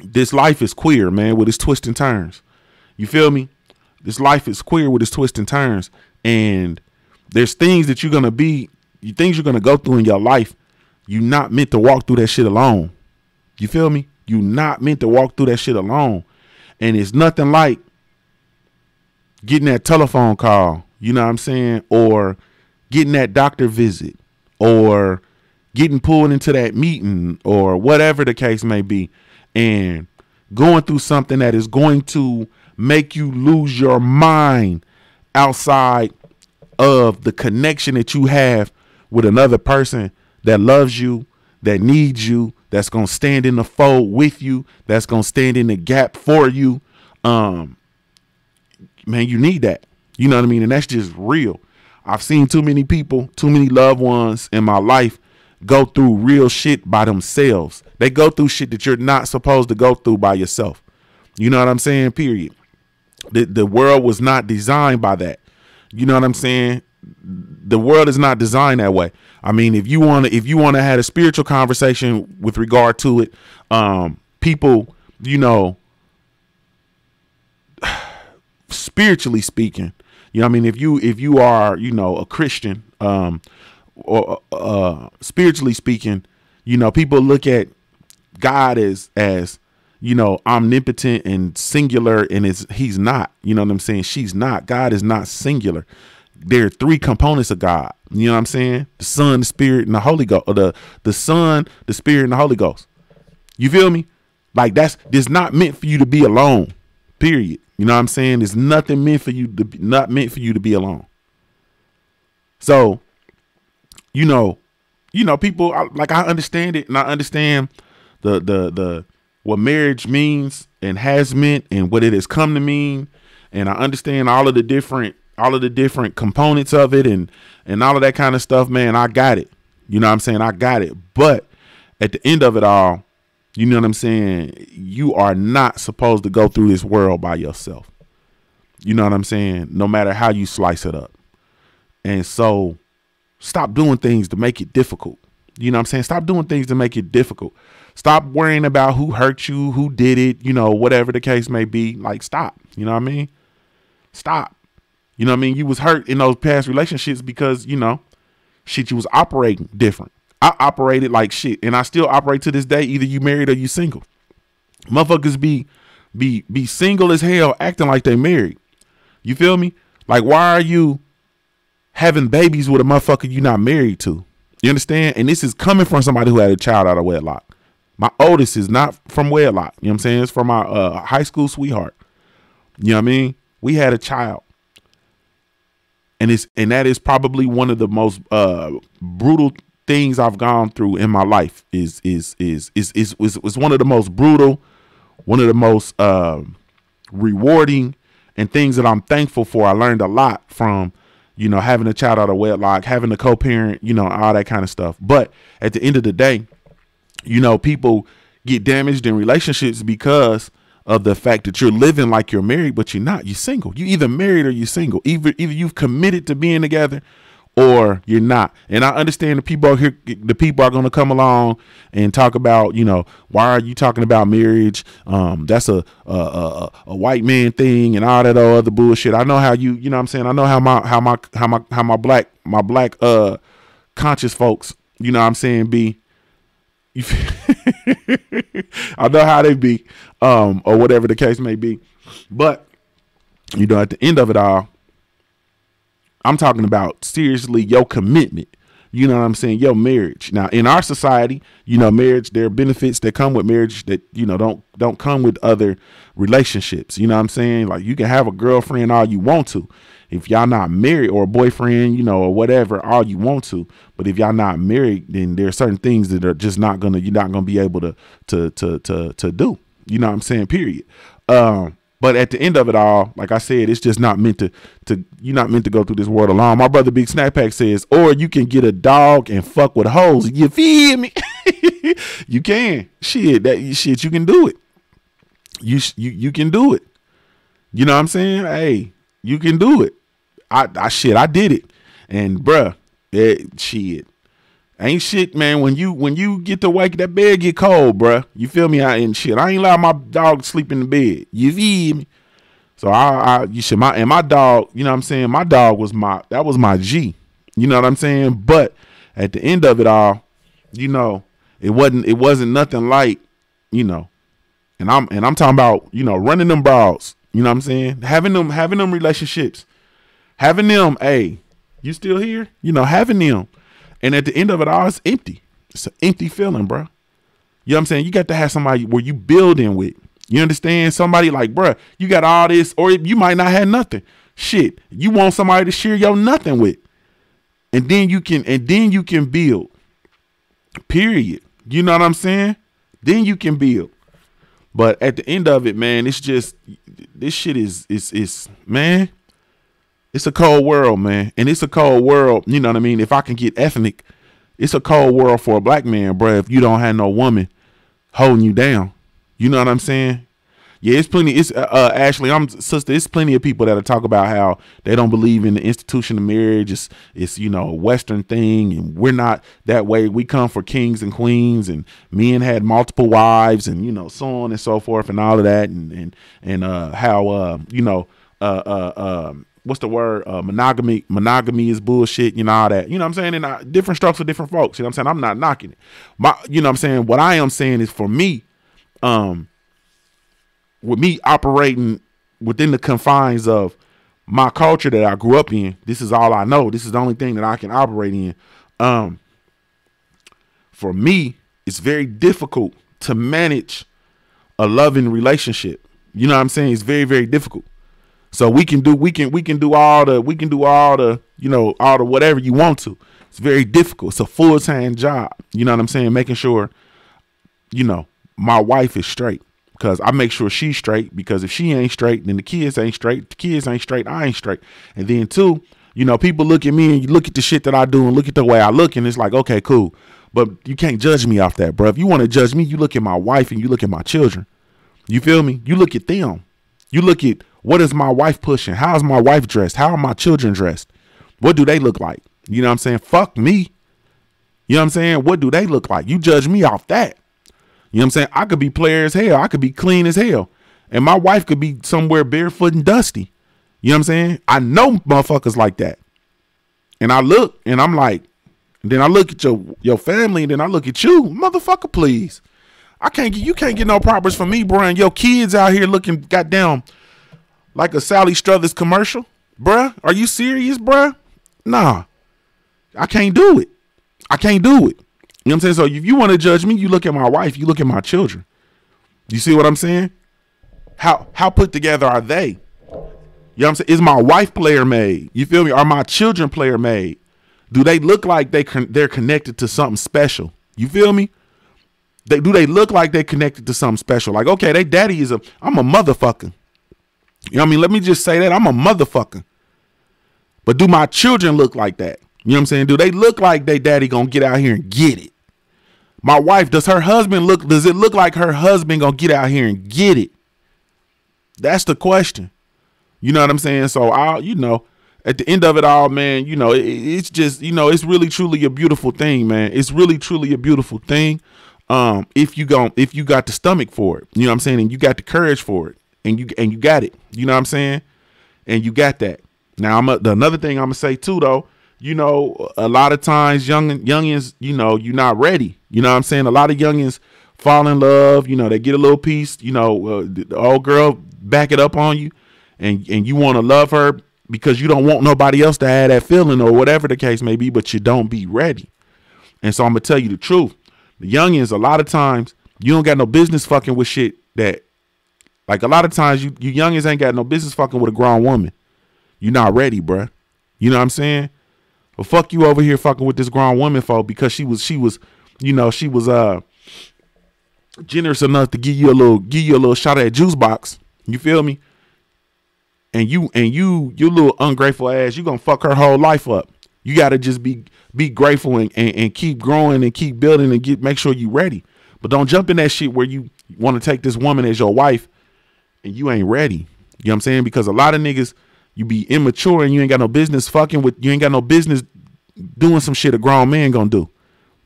this life is queer, man, with its twists and turns. You feel me? This life is queer with its twists and turns. And there's things that you're going to go through in your life. You're not meant to walk through that shit alone. You feel me? You're not meant to walk through that shit alone. And it's nothing like getting that telephone call, you know what I'm saying? Or getting that doctor visit, or getting pulled into that meeting, or whatever the case may be, and going through something that is going to make you lose your mind outside of the connection that you have with another person that loves you, that needs you, that's going to stand in the fold with you, that's going to stand in the gap for you. Man, you need that. You know what I mean? And that's just real. I've seen too many people, too many loved ones in my life go through real shit by themselves. They go through shit that you're not supposed to go through by yourself. You know what I'm saying? Period. The world was not designed by that. You know what I'm saying? The world is not designed that way. I mean, if you want to have a spiritual conversation with regard to it, people, you know, spiritually speaking, you know what I mean? If you are, you know, a Christian, or spiritually speaking, you know, people look at God as, you know, omnipotent and singular, and he's not, you know what I'm saying? She's not. God is not singular. there are three components of God. You know what I'm saying? The Son, the Spirit, and the Holy Ghost. Or the Son, the Spirit, and the Holy Ghost. You feel me? Like it's not meant for you to be alone. Period. You know what I'm saying? It's nothing meant for you to not meant for you to be alone. So, people I understand it, and I understand the what marriage means and has meant and what it has come to mean, and I understand all of the different components of it and all of that kind of stuff, man. I got it. You know what I'm saying? I got it. But at the end of it all, you know what I'm saying? You are not supposed to go through this world by yourself. You know what I'm saying? No matter how you slice it up. And so stop doing things to make it difficult. You know what I'm saying? Stop doing things to make it difficult. Stop worrying about who hurt you, who did it, whatever the case may be. Like, stop. You know what I mean? Stop. You know what I mean? You was hurt in those past relationships because, shit, you was operating different. I operated like shit, and I still operate to this day. Either you married or you single. Motherfuckers be single as hell acting like they married. You feel me? Like, why are you having babies with a motherfucker you not married to? You understand? And this is coming from somebody who had a child out of wedlock. My oldest is not from wedlock. You know what I'm saying? It's from my high school sweetheart. You know what I mean? We had a child. And that is probably one of the most brutal things I've gone through in my life. Is one of the most brutal, one of the most rewarding, and things that I'm thankful for. I learned a lot from, having a child out of wedlock, having a co-parent, all that kind of stuff. But at the end of the day, people get damaged in relationships because of the fact that you're living like you're married, but you're not. You're single. You either married or you're single. Either you've committed to being together or you're not. And I understand the people are going to come along and talk about, why are you talking about marriage? That's a white man thing and all that other bullshit. I know how you know what I'm saying? I know how my black conscious folks, you know what I'm saying, be. I know how they be, or whatever the case may be. But, at the end of it all, I'm talking about seriously your commitment. You know what I'm saying? Your marriage. Now, in our society, marriage, there are benefits that come with marriage that, don't come with other relationships. You know what I'm saying? Like, you can have a girlfriend all you want to. If y'all not married, or a boyfriend, or whatever, all you want to. But if y'all not married, then there are certain things that are just you're not gonna be able to do. You know what I'm saying? Period. But at the end of it all, like I said, it's just not meant to you're not meant to go through this world alone. My brother Big Snackpack says, or you can get a dog and fuck with hoes. You feel me? You can. Shit, you can do it. You can do it. You know what I'm saying? Hey, you can do it. I did it. And bruh, shit. Ain't shit, man. When you get to wake, that bed get cold, bruh. You feel me? I ain't allow my dog to sleep in the bed. You feel me? So my dog, you know what I'm saying? My dog was that was my G. You know what I'm saying? But at the end of it all, it wasn't nothing like, and I'm talking about, running them bras. You know what I'm saying? Having them relationships, having them, hey, you still here? Having them. And at the end of it all, it's empty. It's an empty feeling, bro. You know what I'm saying? You got to have somebody where you building with. You understand? Somebody like, bro, you got all this, or you might not have nothing. Shit, you want somebody to share your nothing with, and then you can build. Period. You know what I'm saying? Then you can build. But at the end of it, man, it's just this shit is man. It's a cold world, man. And it's a cold world. You know what I mean? If I can get ethnic, it's a cold world for a black man, bro. If you don't have no woman holding you down, you know what I'm saying? Yeah, it's plenty. It's Ashley, sister. It's plenty of people that'll talk about how they don't believe in the institution of marriage. It's a Western thing, and we're not that way. We come for kings and queens, and men had multiple wives, and so on and so forth, and all of that, and how what's the word? Monogamy is bullshit, all that. You know what I'm saying? And different strokes for different folks. You know what I'm saying? I'm not knocking it. You know what I'm saying? What I am saying is, for me, with me operating within the confines of my culture that I grew up in, this is all I know. This is the only thing that I can operate in. For me, it's very difficult to manage a loving relationship. You know what I'm saying? It's very, very difficult. So we can do all the, you know, all the whatever you want to. It's very difficult. It's a full-time job. You know what I'm saying? Making sure, you know, my wife is straight, because I make sure she's straight, because if she ain't straight, then the kids ain't straight. The kids ain't straight, I ain't straight. And then too, you know, people look at me and you look at the shit that I do and look at the way I look, and it's like, okay, cool. But you can't judge me off that, bro. If you want to judge me, you look at my wife and you look at my children. You feel me? You look at them. You look at, what is my wife pushing? How is my wife dressed? How are my children dressed? What do they look like? You know what I'm saying? Fuck me. You know what I'm saying? What do they look like? You judge me off that. You know what I'm saying? I could be player as hell. I could be clean as hell. And my wife could be somewhere barefoot and dusty. You know what I'm saying? I know motherfuckers like that. And I look and I'm like, and then I look at your family, and then I look at you, motherfucker, please. You can't get no progress from me, bro. And your kids out here looking goddamn like a Sally Struthers commercial. Bruh, are you serious, bruh? Nah, I can't do it. I can't do it. You know what I'm saying? So if you want to judge me, you look at my wife, you look at my children. You see what I'm saying? How put together are they? You know what I'm saying? Is my wife player made? You feel me? Are my children player made? Do they look like they're connected to something special? You feel me? Do they look like they're connected to something special? Like, okay, they daddy I'm a motherfucker. You know what I mean? Let me just say that. I'm a motherfucker. But do my children look like that? You know what I'm saying? Do they look like they daddy gonna get out here and get it? My wife, does it look like her husband gonna get out here and get it? That's the question. You know what I'm saying? So you know, at the end of it all, man, you know, it's just, you know, it's really truly a beautiful thing, man. It's really truly a beautiful thing. If you got the stomach for it, you know what I'm saying, and you got the courage for it, and you got it, you know what I'm saying, and you got that. Now another thing I'm gonna say too, though, you know, a lot of times youngins, you know, you're not ready. You know what I'm saying? A lot of youngins fall in love, you know, they get a little piece, you know, the old girl back it up on you, and you want to love her because you don't want nobody else to have that feeling or whatever the case may be, but you don't be ready. And so I'm gonna tell you the truth. The youngins, a lot of times, you don't got no business fucking with shit that, like, a lot of times you youngins ain't got no business fucking with a grown woman. You're not ready, bruh. You know what I'm saying? Well, fuck you over here fucking with this grown woman for, because she was, you know, she was generous enough to give you a little shot at that juice box. You feel me? And you little ungrateful ass, you gonna fuck her whole life up. You gotta just be grateful and keep growing and keep building and make sure you ready. But don't jump in that shit where you want to take this woman as your wife and you ain't ready. You know what I'm saying? Because a lot of niggas, you be immature and you ain't got no business you ain't got no business doing some shit a grown man gonna do.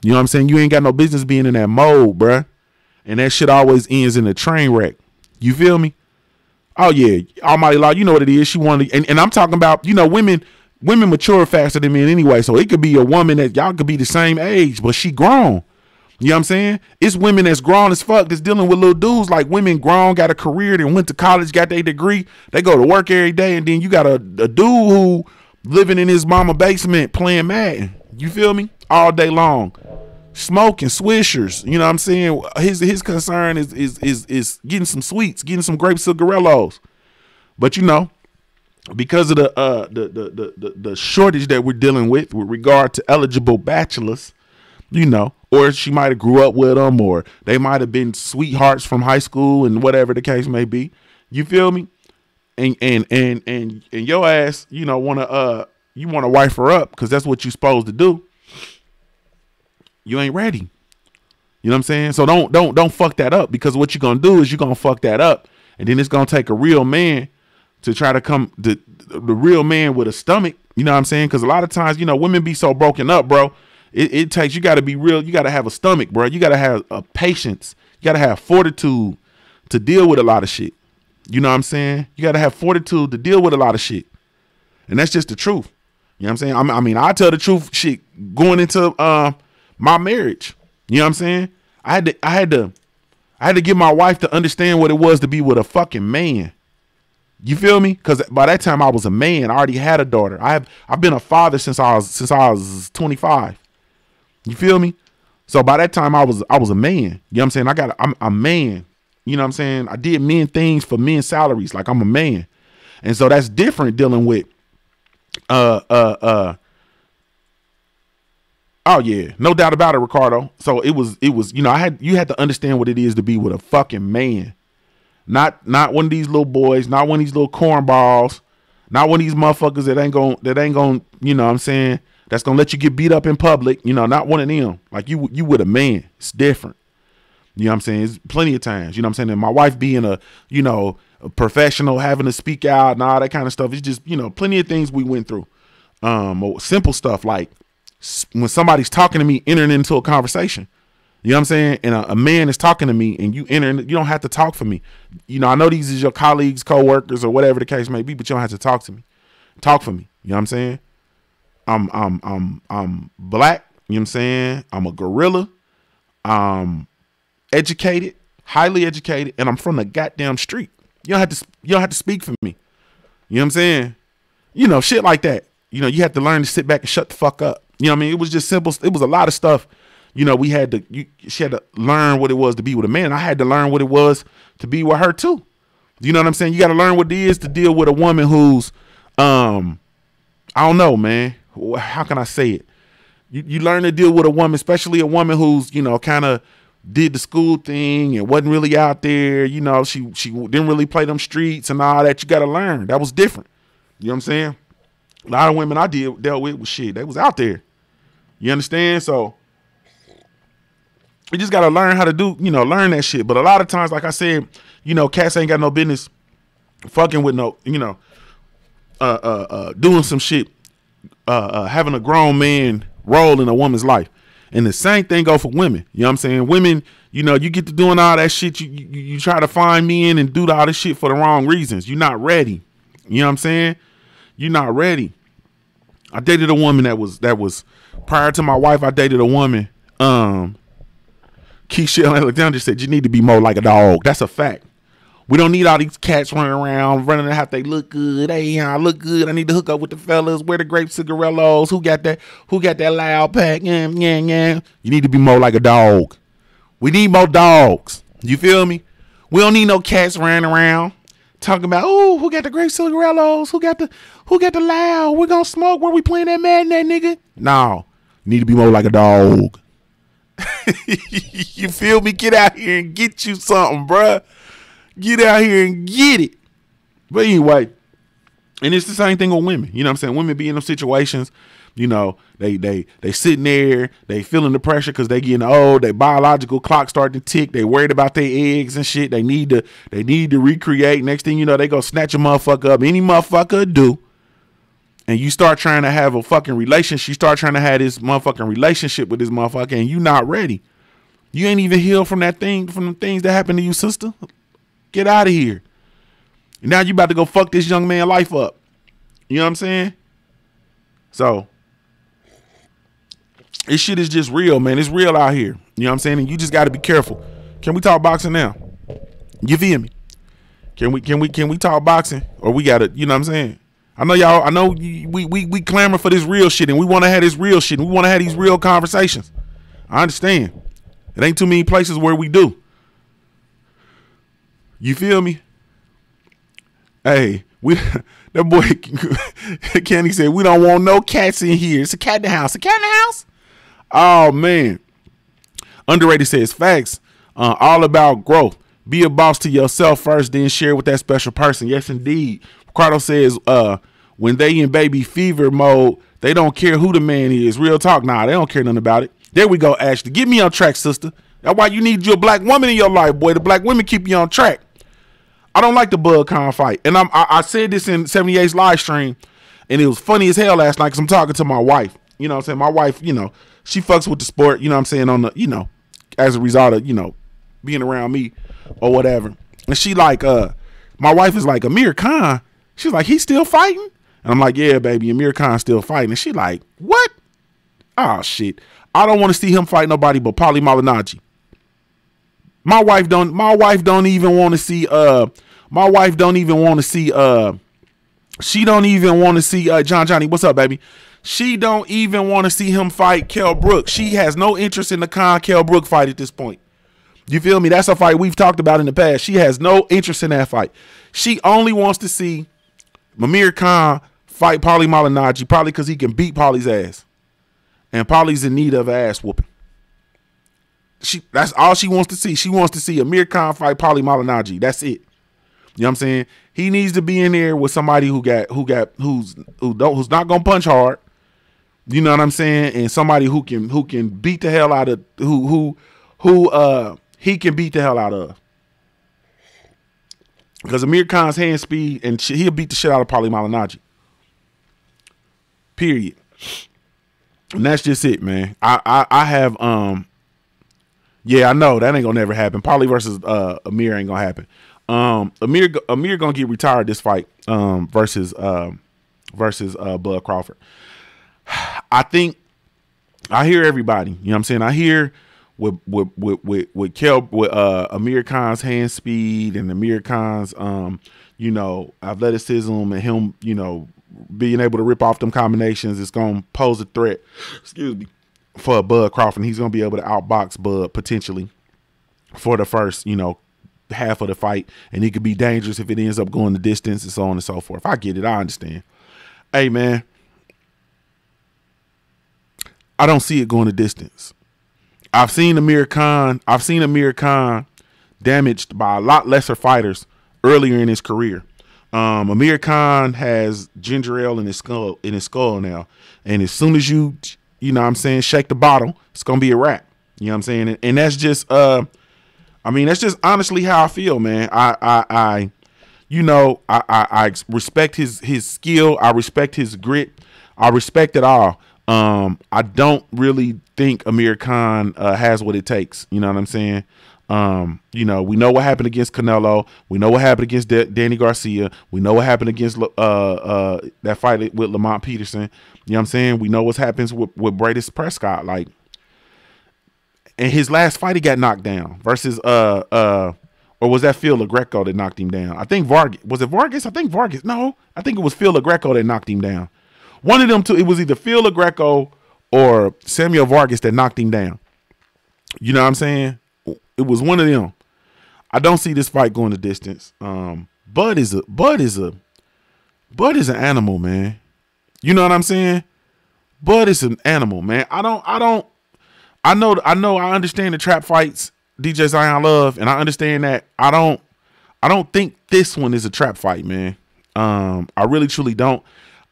You know what I'm saying? You ain't got no business being in that mode, bruh. And that shit always ends in a train wreck. You feel me? Oh yeah, Almighty Law, you know what it is. She wanted, and I'm talking about, you know, women mature faster than men anyway. So it could be a woman that y'all could be the same age, but she grown. You know what I'm saying? It's women that's grown as fuck that's dealing with little dudes. Like, women grown, got a career, they went to college, got their degree, they go to work every day, and then you got a dude who living in his mama basement playing Madden. You feel me? All day long, smoking swishers. You know what I'm saying? His concern is getting some sweets, getting some grape cigarillos. But you know, because of the shortage that we're dealing with regard to eligible bachelors, you know, or she might have grew up with them, or they might have been sweethearts from high school, and whatever the case may be. You feel me? And your ass, you know, you wanna wife her up because that's what you're supposed to do. You ain't ready. You know what I'm saying? So don't fuck that up, because what you're gonna do is you're gonna fuck that up, and then it's gonna take a real man to try to come the real man with a stomach. You know what I'm saying? Because a lot of times, you know, women be so broken up, bro. It takes, you got to be real. You got to have a stomach, bro. You got to have a patience. You got to have fortitude to deal with a lot of shit. You know what I'm saying? You got to have fortitude to deal with a lot of shit. And that's just the truth. You know what I'm saying? I mean, I tell the truth, shit, going into my marriage. You know what I'm saying? I had to get my wife to understand what it was to be with a fucking man. You feel me? Because by that time I was a man. I already had a daughter. I've been a father since I was 25. You feel me? So by that time I was a man. You know what I'm saying? I'm a man. You know what I'm saying? I did men things for men salaries. Like I'm a man. And so that's different dealing with oh yeah, no doubt about it, Ricardo. So it was, you know, you had to understand what it is to be with a fucking man. Not one of these little boys, not one of these little cornballs, not one of these motherfuckers that ain't gonna, you know what I'm saying, that's gonna let you get beat up in public, you know, not one of them. Like you with a man. It's different. You know what I'm saying? It's plenty of times, you know what I'm saying? And my wife being a, you know, a professional, having to speak out and all that kind of stuff. It's just, you know, plenty of things we went through. Simple stuff like when somebody's talking to me, entering into a conversation. You know what I'm saying? And a man is talking to me and you enter, you don't have to talk for me. You know, I know these is your colleagues, co-workers, or whatever the case may be, but you don't have to talk to me. Talk for me. You know what I'm saying? I'm black. You know what I'm saying? I'm a gorilla. Educated, highly educated, and I'm from the goddamn street. You don't have to speak for me. You know what I'm saying? You know, shit like that. You know, you have to learn to sit back and shut the fuck up. You know what I mean? It was just simple. It was a lot of stuff. You know, she had to learn what it was to be with a man. I had to learn what it was to be with her too. You know what I'm saying? You got to learn what it is to deal with a woman who's, I don't know, man. How can I say it? You learn to deal with a woman, especially a woman who's, you know, kind of did the school thing and wasn't really out there. You know, she didn't really play them streets and all that. You got to learn. That was different. You know what I'm saying? A lot of women I dealt with shit. They was out there. You understand? So you just got to learn how to do, you know, learn that shit. But a lot of times, like I said, you know, cats ain't got no business fucking with no, you know, doing some shit, having a grown man role in a woman's life. And the same thing go for women. You know what I'm saying? Women, you know, you get to doing all that shit. You try to find men and do all this shit for the wrong reasons. You're not ready. You know what I'm saying? You're not ready. I dated a woman that was prior to my wife. I dated a woman. Keisha Alexander said, you need to be more like a dog. That's a fact. We don't need all these cats running around, running and how they look good. Hey, I look good. I need to hook up with the fellas. Wear the grape cigarellos. Who got that loud pack? Yeah. You need to be more like a dog. We need more dogs. You feel me? We don't need no cats running around talking about, oh, who got the grape cigarellos? Who got the loud? We're gonna smoke where we playing that Madden, that nigga. No, you need to be more like a dog. You feel me? Get out here and get you something, bruh. Get out here and get it. But anyway, and it's the same thing with women. You know what I'm saying? Women be in those situations, you know, they sitting there, they feeling the pressure because they getting old, their biological clock starting to tick, they worried about their eggs and shit. They need to recreate. Next thing you know, they go snatch a motherfucker up. Any motherfucker do. And you start trying to have a fucking relationship. You start trying to have this motherfucking relationship with this motherfucker and you not ready. You ain't even healed from that thing, from the things that happened to you, sister. Get out of here. Now you about to go fuck this young man life up. You know what I'm saying? So this shit is just real, man. It's real out here. You know what I'm saying? And you just got to be careful. Can we talk boxing now? You feel me? Can we talk boxing? Or we got to, you know what I'm saying? I know y'all, I know we clamor for this real shit and we want to have this real shit and we want to have these real conversations. I understand. It ain't too many places where we do. You feel me? Hey, that boy Kenny said we don't want no cats in here. It's a cat in the house. A cat in the house? Oh man. Underrated says facts. All about growth. Be a boss to yourself first, then share with that special person. Yes, indeed. Ricardo says when they in baby fever mode, they don't care who the man is. Real talk. Nah, they don't care nothing about it. There we go, Ashley. Get me on track, sister. That's why you need your black woman in your life, boy. The black women keep you on track. I don't like the bug con fight. And I said this in 78's live stream, and it was funny as hell last night because I'm talking to my wife. You know what I'm saying? My wife, you know, she fucks with the sport, you know what I'm saying, on the, you know, as a result of, you know, being around me or whatever. And she like, my wife is like, Amir Khan. She's like, he's still fighting? And I'm like, yeah, baby, Amir Khan's still fighting. And she like, what? Oh, shit. I don't want to see him fight nobody but Paulie Malignaggi. My wife don't even want to see My wife don't even want to see she don't even want to see Johnny. What's up, baby? She don't even want to see him fight Kell Brook. She has no interest in the Kell Brook fight at this point. You feel me? That's a fight we've talked about in the past. She has no interest in that fight. She only wants to see Amir Khan fight Paulie Malignaggi, probably because he can beat Paulie's ass. And Paulie's in need of an ass whooping. That's all she wants to see. She wants to see Amir Khan fight Paulie Malignaggi. That's it. You know what I'm saying? He needs to be in there with somebody who's not gonna punch hard. You know what I'm saying? And somebody who can beat the hell out of who he can beat the hell out of. Because Amir Khan's hand speed and he'll beat the shit out of Paulie Malignaggi. Period. And that's just it, man. I have yeah, I know that ain't gonna never happen. Paulie versus Amir ain't gonna happen. Amir gonna get retired this fight versus Bud Crawford. I think I hear everybody. You know what I'm saying? I hear with Amir Khan's hand speed and Amir Khan's athleticism and him, being able to rip off them combinations, it's gonna pose a threat, for Bud Crawford. He's gonna be able to outbox Bud potentially for the first, half of the fight, and he could be dangerous if it ends up going the distance and so on and so forth. I get it. I understand. Hey, man, I don't see it going the distance. I've seen Amir Khan damaged by a lot lesser fighters earlier in his career. Amir Khan has ginger ale in his skull now, and as soon as you know what I'm saying, shake the bottle, it's gonna be a wrap. You know what I'm saying? And that's just that's just honestly how I feel, man. I respect his skill. I respect his grit. I respect it all. I don't really think Amir Khan has what it takes. You know what I'm saying? We know what happened against Canelo. We know what happened against Danny Garcia. We know what happened against that fight with Lamont Peterson. You know what I'm saying? We know what happens with Bradis Prescott. Like, in his last fight, he got knocked down versus or was that Phil LaGreco that knocked him down? I think Vargas. Was it Vargas? I think Vargas. No, I think it was Phil LaGreco that knocked him down. One of them two. It was either Phil LaGreco or Samuel Vargas that knocked him down. You know what I'm saying? It was one of them. I don't see this fight going the distance. Bud is an animal, man. You know what I'm saying? Bud is an animal, man. I understand the trap fights DJ Zion love, and I understand that. I don't think this one is a trap fight, man. I really truly don't.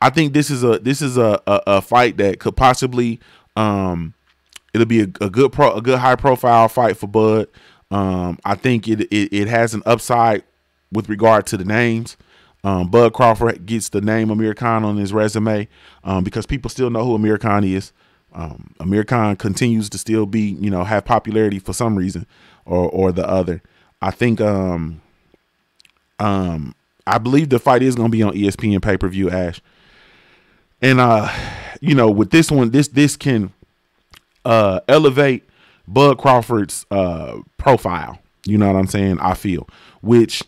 I think this is a fight that could possibly it'll be a good high profile fight for Bud. I think it has an upside with regard to the names. Bud Crawford gets the name Amir Khan on his resume because people still know who Amir Khan is. Amir Khan continues to still be, have popularity for some reason or the other. I think I believe the fight is going to be on ESPN pay-per-view, Ash. And with this one, this can elevate Bud Crawford's profile. You know what I'm saying? I feel, which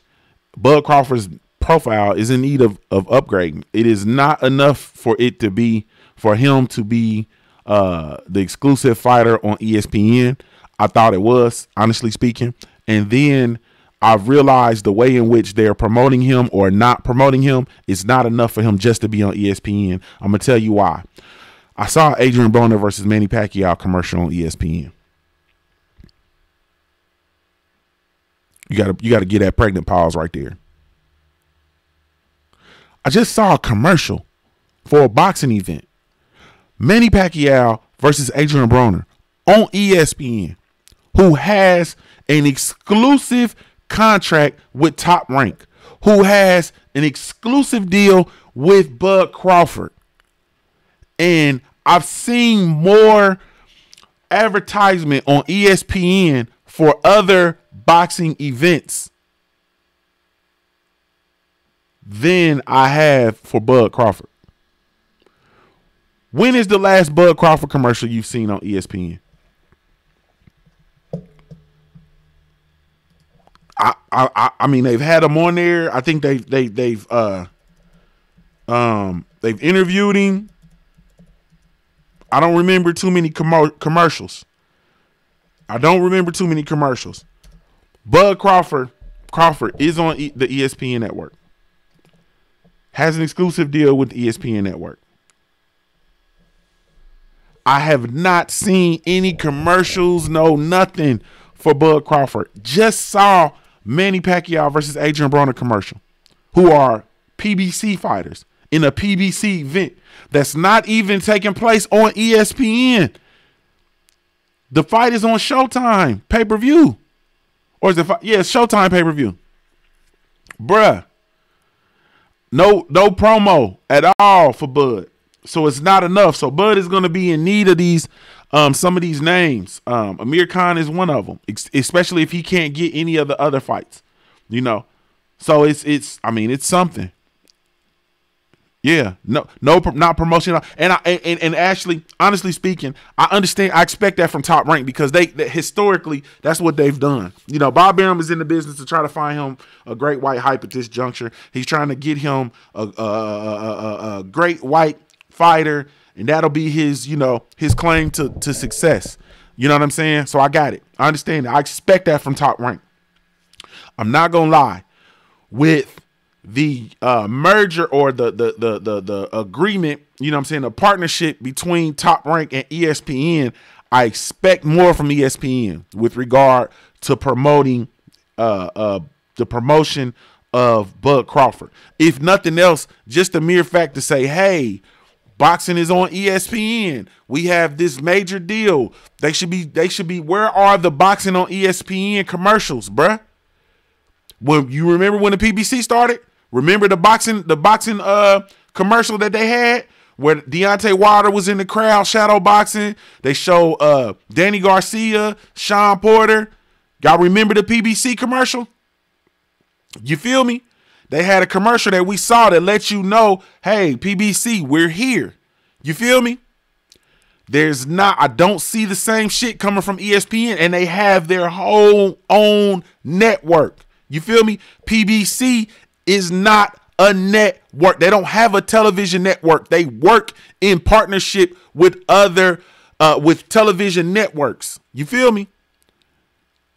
Bud Crawford's profile is in need of upgrading. It is not enough for him to be the exclusive fighter on ESPN. I thought it was, honestly speaking. And then I've realized the way in which they're promoting him or not promoting him is not enough for him just to be on ESPN. I'm going to tell you why. I saw Adrian Broner versus Manny Pacquiao commercial on ESPN. You got to get that pregnant pause right there. I just saw a commercial for a boxing event. Manny Pacquiao versus Adrian Broner on ESPN, who has an exclusive contract with Top Rank, who has an exclusive deal with Bud Crawford. And I've seen more advertisement on ESPN for other boxing events than I have for Bud Crawford. When is the last Bud Crawford commercial you've seen on ESPN? I mean, they've had him on there. I think they've interviewed him. I don't remember too many commercials. I don't remember too many commercials. Bud Crawford is on the ESPN network. Has an exclusive deal with the ESPN network. I have not seen any commercials, no nothing for Bud Crawford. Just saw Manny Pacquiao versus Adrian Broner commercial, who are PBC fighters in a PBC event that's not even taking place on ESPN. The fight is on Showtime pay-per-view. Or is it? Yeah, it's Showtime pay-per-view. Bruh. No promo at all for Bud. So it's not enough. So Bud is going to be in need of these, some of these names. Amir Khan is one of them, especially if he can't get any of the other fights, you know. So it's something. Yeah, not promotional. And actually, honestly speaking, I understand. I expect that from Top Rank because they historically that's what they've done. You know, Bob Arum is in the business to try to find him a great white hype at this juncture. He's trying to get him a great white fighter, and that'll be his, you know, his claim to success. You know what I'm saying? So I got it. I understand that. I expect that from Top Rank. I'm not gonna lie. With the merger or the agreement, you know what I'm saying, the partnership between Top Rank and ESPN, I expect more from ESPN with regard to promoting the promotion of Bud Crawford. If nothing else, just the mere fact to say, hey, boxing is on ESPN. We have this major deal. They should be, where are the boxing on ESPN commercials, bruh? When you remember when the PBC started? Remember the boxing commercial that they had where Deontay Wilder was in the crowd shadow boxing? They show Danny Garcia, Sean Porter. Y'all remember the PBC commercial? You feel me? They had a commercial that we saw that let you know, hey, PBC, we're here. You feel me? I don't see the same shit coming from ESPN, and they have their whole own network. You feel me? PBC is not a network. They don't have a television network. They work in partnership with other with television networks. You feel me?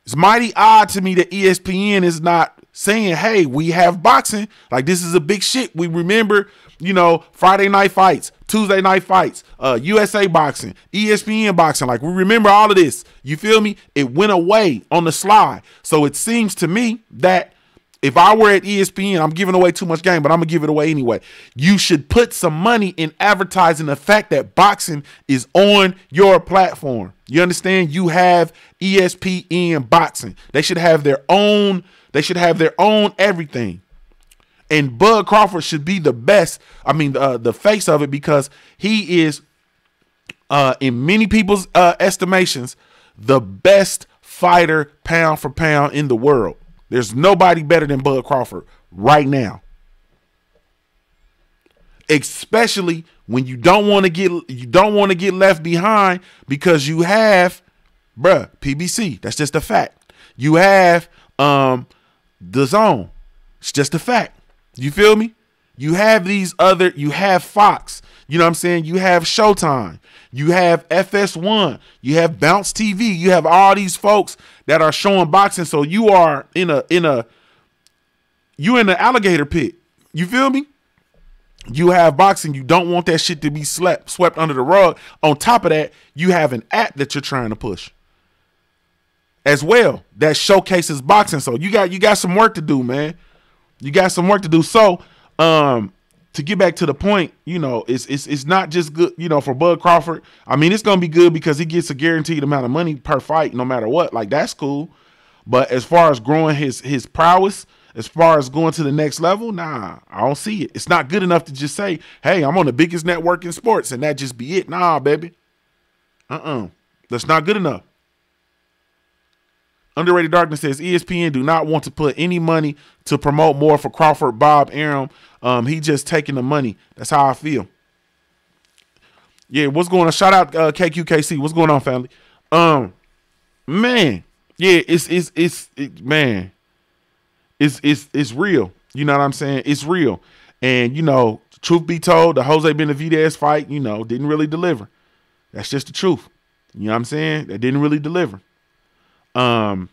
It's mighty odd to me that ESPN is not saying, hey, we have boxing. Like, this is a big shit. We remember, you know, Friday night fights, Tuesday night fights, USA boxing, ESPN boxing. Like, we remember all of this. You feel me? It went away on the slide. So it seems to me that if I were at ESPN, I'm giving away too much game, but I'm going to give it away anyway. You should put some money in advertising the fact that boxing is on your platform. You understand? You have ESPN boxing. They should have their own. They should have their own everything. And Bud Crawford should be the best. I mean, the face of it, because he is, in many people's estimations, the best fighter pound for pound in the world. There's nobody better than Bud Crawford right now. Especially when you don't want to get left behind, because you have, bruh, PBC. That's just a fact. You have the Zone. It's just a fact. You feel me? You have you have Fox. You know what I'm saying? You have Showtime. You have FS1. You have Bounce TV. You have all these folks that are showing boxing. So you are in the alligator pit. You feel me? You have boxing. You don't want that shit to be swept under the rug. On top of that, you have an app that you're trying to push as well that showcases boxing. So you got some work to do, man. You got some work to do. So, to get back to the point, you know, it's not just good, you know, for Bud Crawford. I mean, it's gonna be good because he gets a guaranteed amount of money per fight, no matter what. Like, that's cool. But as far as growing his prowess, as far as going to the next level, nah, I don't see it. It's not good enough to just say, hey, I'm on the biggest network in sports and that just be it. Nah, baby. That's not good enough. Underrated Darkness says ESPN do not want to put any money to promote more for Crawford. Bob Arum, he just taking the money. That's how I feel. Yeah, what's going on? Shout out KQKC. What's going on, family? Man, yeah, man. It's real. You know what I'm saying? It's real. And you know, truth be told, the Jose Benavidez fight, you know, didn't really deliver. That's just the truth. You know what I'm saying? That didn't really deliver. Hey,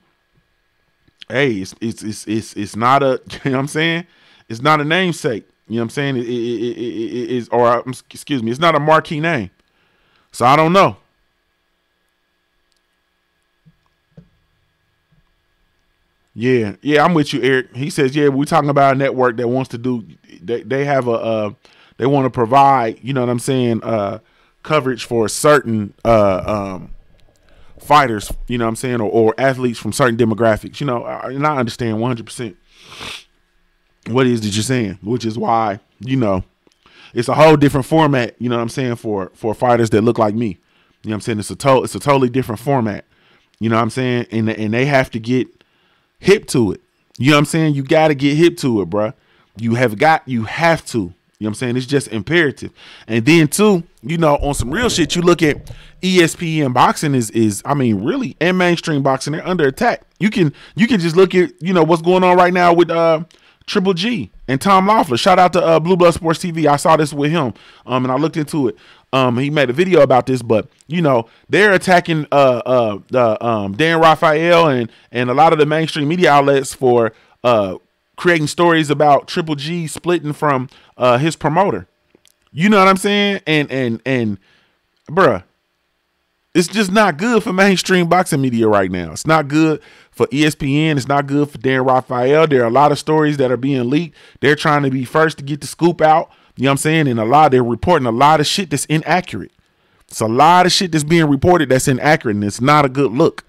it's not a, you know what I'm saying? It's not a namesake. You know what I'm saying? It is, or excuse me, it's not a marquee name. So I don't know. Yeah, I'm with you, Eric. He says, yeah, we're talking about a network that wants to do, they have they want to provide, you know what I'm saying, coverage for certain fighters, you know what I'm saying, or athletes from certain demographics, you know, and I understand 100% what it is that you're saying, which is why, you know, it's a whole different format, you know what I'm saying, for fighters that look like me. You know what I'm saying? It's a totally different format. You know what I'm saying? And they have to get hip to it. You know what I'm saying? You got to get hip to it, bruh. You have to. You know what I'm saying? It's just imperative. And then too, you know, on some real shit, you look at ESPN boxing is I mean, really, and mainstream boxing, they're under attack. You can just look at, you know, what's going on right now with Triple G and Tom Loeffler. Shout out to Blue Blood Sports TV. I saw this with him, and I looked into it. He made a video about this, but you know, they're attacking Dan Raphael and a lot of the mainstream media outlets for creating stories about Triple G splitting from his promoter. You know what I'm saying? And bruh, it's just not good for mainstream boxing media right now. It's not good for ESPN. It's not good for Dan Raphael. There are a lot of stories that are being leaked. They're trying to be first to get the scoop out. You know what I'm saying? And they're reporting a lot of shit that's inaccurate. It's a lot of shit that's being reported that's inaccurate, and it's not a good look.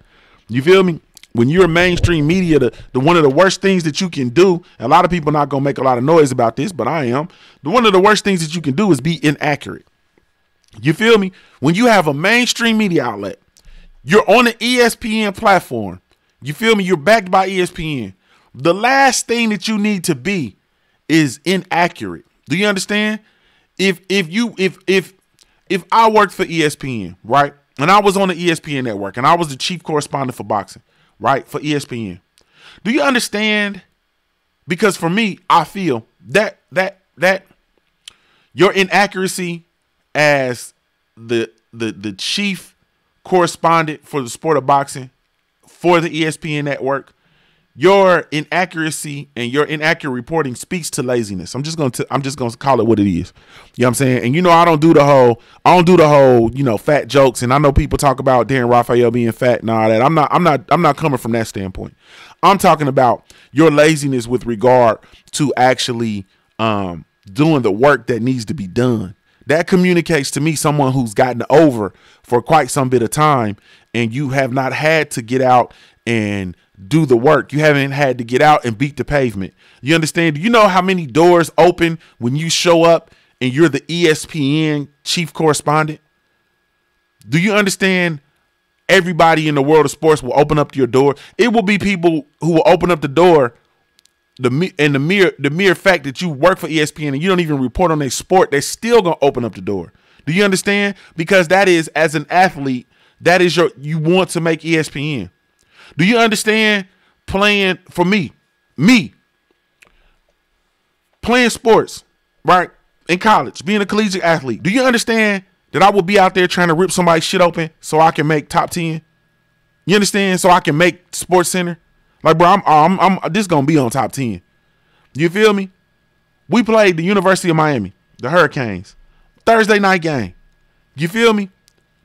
You feel me? When you're mainstream media, the one of the worst things that you can do, a lot of people are not going to make a lot of noise about this, but I am. One of the worst things that you can do is be inaccurate. You feel me? When you have a mainstream media outlet, you're on the ESPN platform. You feel me? You're backed by ESPN. The last thing that you need to be is inaccurate. Do you understand? If I worked for ESPN, right, and I was on the ESPN network, and I was the chief correspondent for boxing, right, for ESPN, do you understand? Because for me, I feel that your inaccuracy as the chief correspondent for the sport of boxing for the ESPN network, your inaccuracy and your inaccurate reporting speaks to laziness. I'm just gonna call it what it is. You know what I'm saying? And you know, I don't do the whole, you know, fat jokes. And I know people talk about Dan Raphael being fat and all that. I'm not coming from that standpoint. I'm talking about your laziness with regard to actually doing the work that needs to be done. That communicates to me someone who's gotten over for quite some bit of time, and you have not had to get out and do the work. You haven't had to get out and beat the pavement. You understand? Do you know how many doors open when you show up and you're the ESPN chief correspondent? Do you understand? Everybody in the world of sports will open up to your door. It will be people who will open up the door. The mere fact that you work for ESPN and you don't even report on their sport, they're still gonna open up the door. Do you understand? Because that is, as an athlete, that is you want to make ESPN. Do you understand? Playing for me playing sports, right, in college, being a collegiate athlete. Do you understand that I will be out there trying to rip somebody's shit open so I can make top 10? You understand? So I can make Sports Center. Like, bro, I'm this gonna be on top 10. You feel me? We played the University of Miami, the Hurricanes, Thursday night game. You feel me?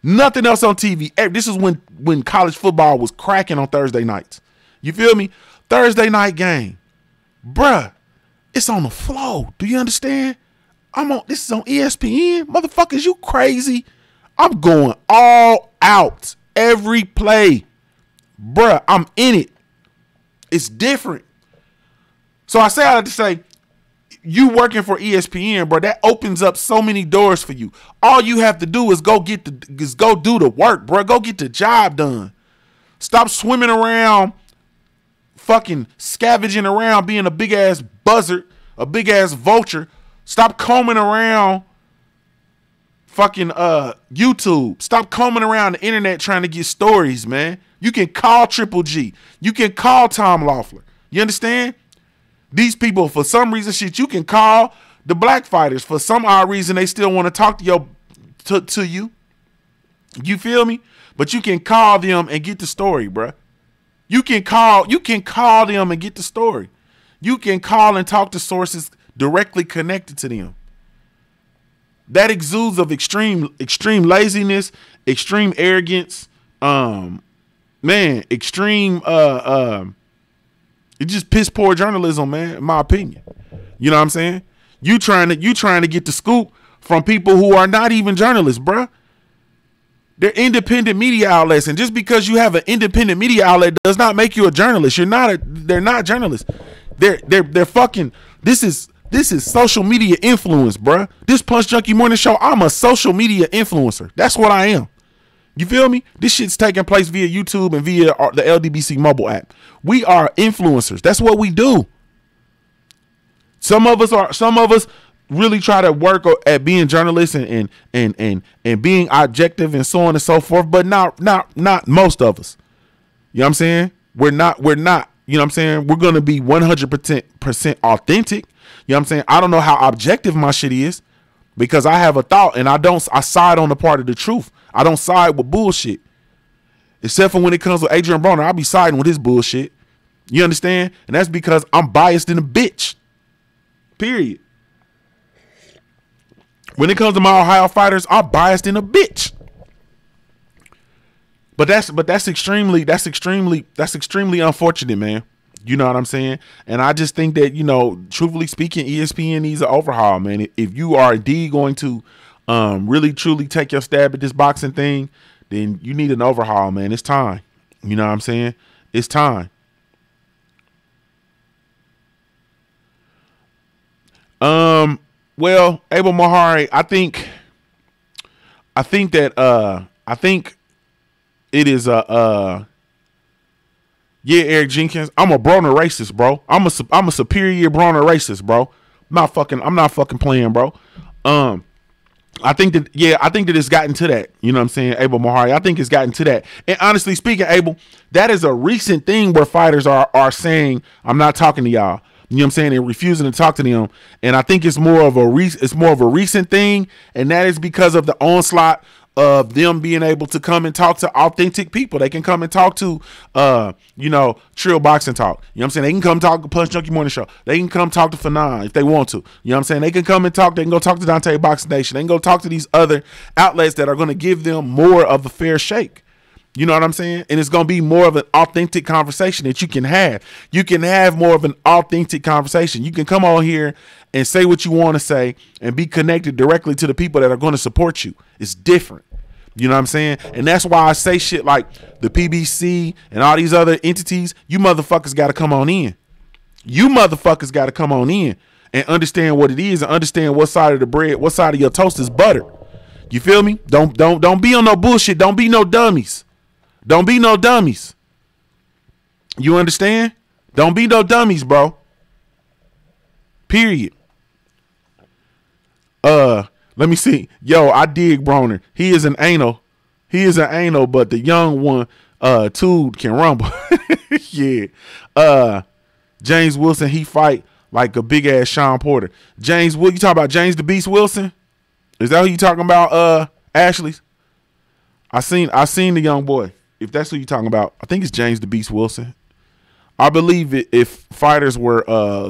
Nothing else on TV. This is when college football was cracking on Thursday nights. You feel me? Thursday night game, bruh. It's on the flow. Do you understand? This is on ESPN, motherfuckers. You crazy? I'm going all out every play, bruh. I'm in it. It's different. So I say all that to say, you working for ESPN, bro, that opens up so many doors for you. All you have to do is go do the work, bro. Go get the job done. Stop swimming around, fucking scavenging around, being a big ass buzzard, a big ass vulture. Stop combing around fucking YouTube. Stop combing around the internet trying to get stories, man. You can call Triple G. You can call Tom Loeffler. You understand? These people, for some reason, shit, you can call the black fighters. For some odd reason, they still want to talk to you. You feel me? But you can call them and get the story, bruh. You can call them and get the story. You can call and talk to sources directly connected to them. That exudes of extreme laziness, extreme arrogance, extreme it just piss poor journalism, man, in my opinion. You know what I'm saying? You trying to get the scoop from people who are not even journalists, bruh. They're independent media outlets, and just because you have an independent media outlet does not make you a journalist. They're not journalists. They're fucking. This is social media influence, bruh. This Punch Junkie Morning Show, I'm a social media influencer. That's what I am. You feel me? This shit's taking place via YouTube and via the LDBC mobile app. We are influencers. That's what we do. Some of us really try to work at being journalists and being objective and so on and so forth, but not most of us. You know what I'm saying? We're not, you know what I'm saying? We're going to be 100% authentic. You know what I'm saying? I don't know how objective my shit is because I have a thought and I side on the part of the truth. I don't side with bullshit. Except for when it comes with Adrian Broner, I'll be siding with his bullshit. You understand? And that's because I'm biased in a bitch. Period. When it comes to my Ohio fighters, I'm biased in a bitch. But that's extremely unfortunate, man. You know what I'm saying? And I just think that, you know, truthfully speaking, ESPN needs an overhaul, man. If you are indeed going to really truly take your stab at this boxing thing, then you need an overhaul, man. It's time. You know what I'm saying? It's time. Well, Abel Mahari, I think it is yeah, Eric Jenkins. I'm a Broner racist, bro. I'm a superior Broner racist, bro. I'm not fucking playing, bro. I think that it's gotten to that. You know what I'm saying, Abel Mahari? I think it's gotten to that. And honestly speaking, Abel, that is a recent thing where fighters are saying, I'm not talking to y'all. You know what I'm saying? They're refusing to talk to them. And I think it's more of a recent thing, and that is because of the onslaught of them being able to come and talk to authentic people. They can come and talk to TRILL Boxing Talk. You know what I'm saying? They can come talk to Punch Junkie Morning Show. They can come talk to Fanon if they want to. You know what I'm saying? They can come and talk. They can go talk to Dante Boxing Nation. They can go talk to these other outlets that are going to give them more of a fair shake. You know what I'm saying? And it's going to be more of an authentic conversation that you can have. You can have more of an authentic conversation. You can come on here and say what you want to say and be connected directly to the people that are going to support you. It's different. You know what I'm saying? And that's why I say shit like the PBC and all these other entities. You motherfuckers got to come on in. You motherfuckers got to come on in and understand what it is and understand what side of the bread, what side of your toast is butter. You feel me? Don't be on no bullshit. Don't be no dummies. Don't be no dummies. You understand? Don't be no dummies, bro. Period. Let me see. Yo, I dig Broner. He is an anal. But the young one, too, can rumble. Yeah. James Wilson, he fight like a big ass Sean Porter. You talking about James the Beast Wilson? Is that who you talking about, Ashley's? I seen the young boy. If that's who you're talking about, I think it's James the Beast Wilson. I believe if fighters were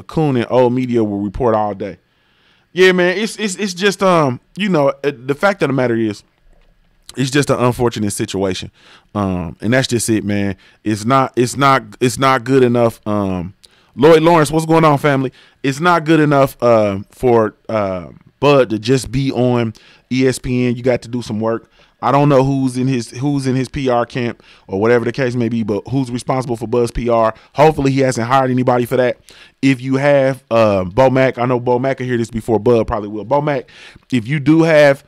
coon and old media will report all day. Yeah, man, it's just the fact of the matter is, it's just an unfortunate situation, and that's just it, man. It's not good enough. Lloyd Lawrence, what's going on, family? It's not good enough for Bud to just be on ESPN. You got to do some work. I don't know who's in his PR camp or whatever the case may be, but who's responsible for Bud's PR. Hopefully he hasn't hired anybody for that. If you have Bo Mack, I know Bo Mack will hear this before Bud probably will. Bo Mack, if you do have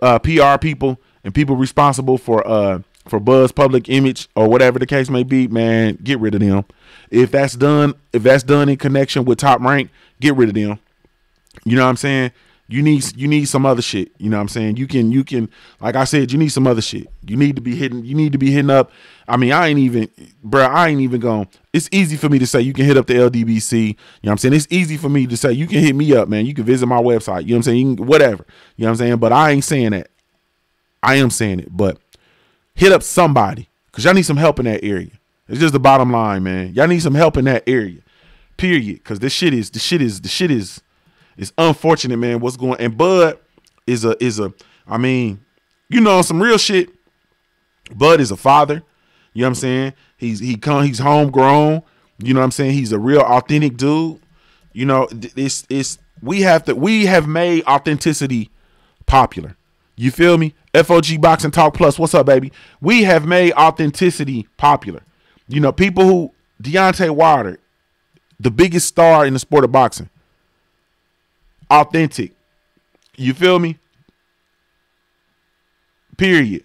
PR people and people responsible for Bud's public image or whatever the case may be, man, get rid of them. If that's done in connection with Top Rank, get rid of them. You know what I'm saying? You need some other shit. You know what I'm saying? You can like I said, you need some other shit. You need to be hitting up. I mean, I ain't even going. It's easy for me to say you can hit up the LDBC. You know what I'm saying? It's easy for me to say you can hit me up, man. You can visit my website. You know what I'm saying? You can, whatever. You know what I'm saying? But I ain't saying that. I am saying it. But hit up somebody, because y'all need some help in that area. It's just the bottom line, man. Y'all need some help in that area. Period. Because this shit is it's unfortunate, man. What's going on? And Bud is I mean, you know, some real shit. Bud is a father. You know what I'm saying? He's homegrown. You know what I'm saying? He's a real authentic dude. You know, we have made authenticity popular. You feel me? FOG Boxing Talk Plus. What's up, baby? We have made authenticity popular. You know, people who Deontay Wilder, the biggest star in the sport of boxing. Authentic. You feel me? Period.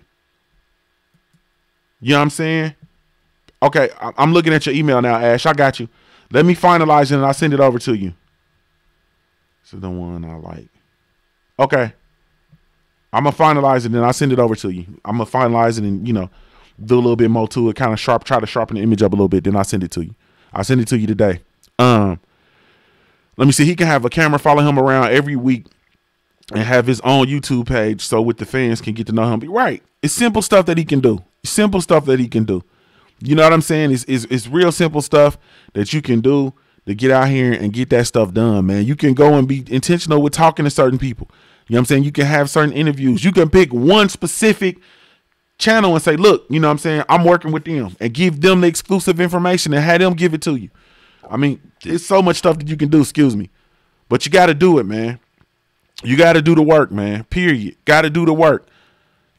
You know what I'm saying? Okay, I'm looking at your email now, Ash. I got you. Let me finalize it and I'll send it over to you. This is the one I like. Okay. I'm going to finalize it and I'll send it over to you. I'm going to finalize it and, you know, do a little bit more to it, kind of try to sharpen the image up a little bit, then I'll send it to you. I'll send it to you today. Let me see. He can have a camera follow him around every week and have his own YouTube page so with the fans can get to know him. Right. It's simple stuff that he can do. Simple stuff that he can do. You know what I'm saying? It's real simple stuff that you can do to get out here and get that stuff done, man. You can go and be intentional with talking to certain people. You know what I'm saying? You can have certain interviews. You can pick one specific channel and say, look, you know what I'm saying? I'm working with them, and give them the exclusive information and have them give it to you. I mean, there's so much stuff that you can do, excuse me. But you got to do it, man. You got to do the work, man. Period. Got to do the work.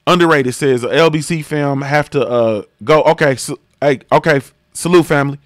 Underrated says LBC fam have to go. Okay, so, hey, okay, salute family.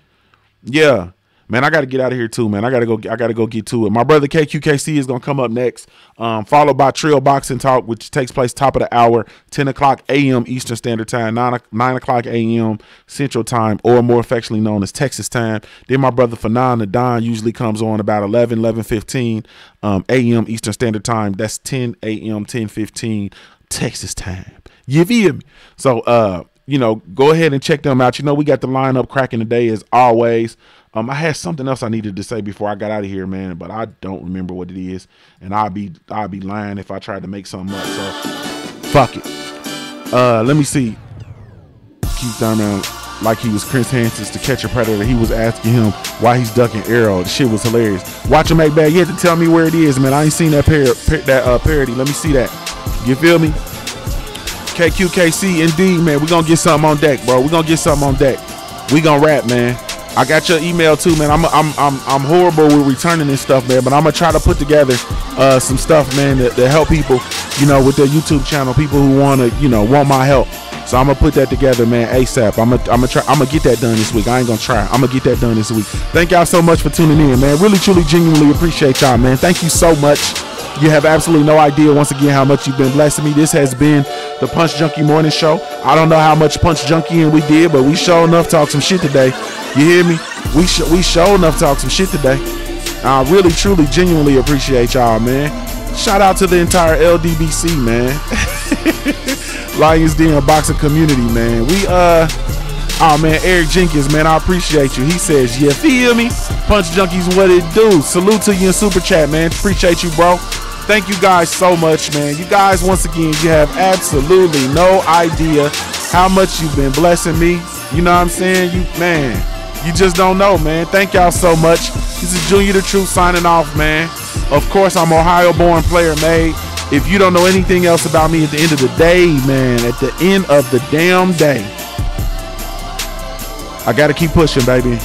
Yeah, man, I got to get out of here too, man. I got to go get to it. My brother KQKC is gonna come up next, followed by TRILL Boxing Talk, which takes place top of the hour, 10 o'clock a.m. Eastern Standard Time, 9 o'clock a.m. Central Time, or more affectionately known as Texas Time. Then my brother Fanon the Don usually comes on about 11:15 a.m. Eastern Standard Time. That's 10 a.m. 10:15 Texas Time. You feel me? So you know, go ahead and check them out. You know, we got the lineup cracking today as always. I had something else I needed to say before I got out of here, man, but I don't remember what it is, and I'd be lying if I tried to make something up. So fuck it. Let me see. Keith Thurman, like he was Chris Hansen's To Catch a Predator. He was asking him why he's ducking arrow. The shit was hilarious. Watch him make bad. You have to tell me where it is, man. I ain't seen that parody. Let me see that. You feel me? KQKC, indeed, man. We're gonna get something on deck, bro. We're gonna get something on deck. We gonna rap, man. I got your email too, man. I'm horrible with returning this stuff, man, but I'm gonna try to put together some stuff, man, to help people, you know, with their YouTube channel, people who wanna, you know, want my help. So I'm gonna put that together, man, ASAP. I'm gonna get that done this week. I ain't gonna try. I'm gonna get that done this week. Thank y'all so much for tuning in, man. Really, truly, genuinely appreciate y'all, man. Thank you so much. You have absolutely no idea, once again, how much you've been blessing me. This has been the Punch Junkie Morning Show. I don't know how much Punch Junkie we did, but we sure enough talk some shit today. You hear me? We sure enough talk some shit today. I really, truly, genuinely appreciate y'all, man. Shout out to the entire LDBC, man. Lions Den boxing community, man. Oh man, Eric Jenkins, man, I appreciate you. He says, you feel me? Punch Junkies, what it do? Salute to you in Super Chat, man. Appreciate you, bro. Thank you guys so much, man. You guys, once again, you have absolutely no idea how much you've been blessing me. You know what I'm saying? You just don't know, man. Thank y'all so much. This is Junior the Truth signing off, man. Of course, I'm Ohio-born, player made. If you don't know anything else about me at the end of the day, man, at the end of the damn day, I got to keep pushing, baby.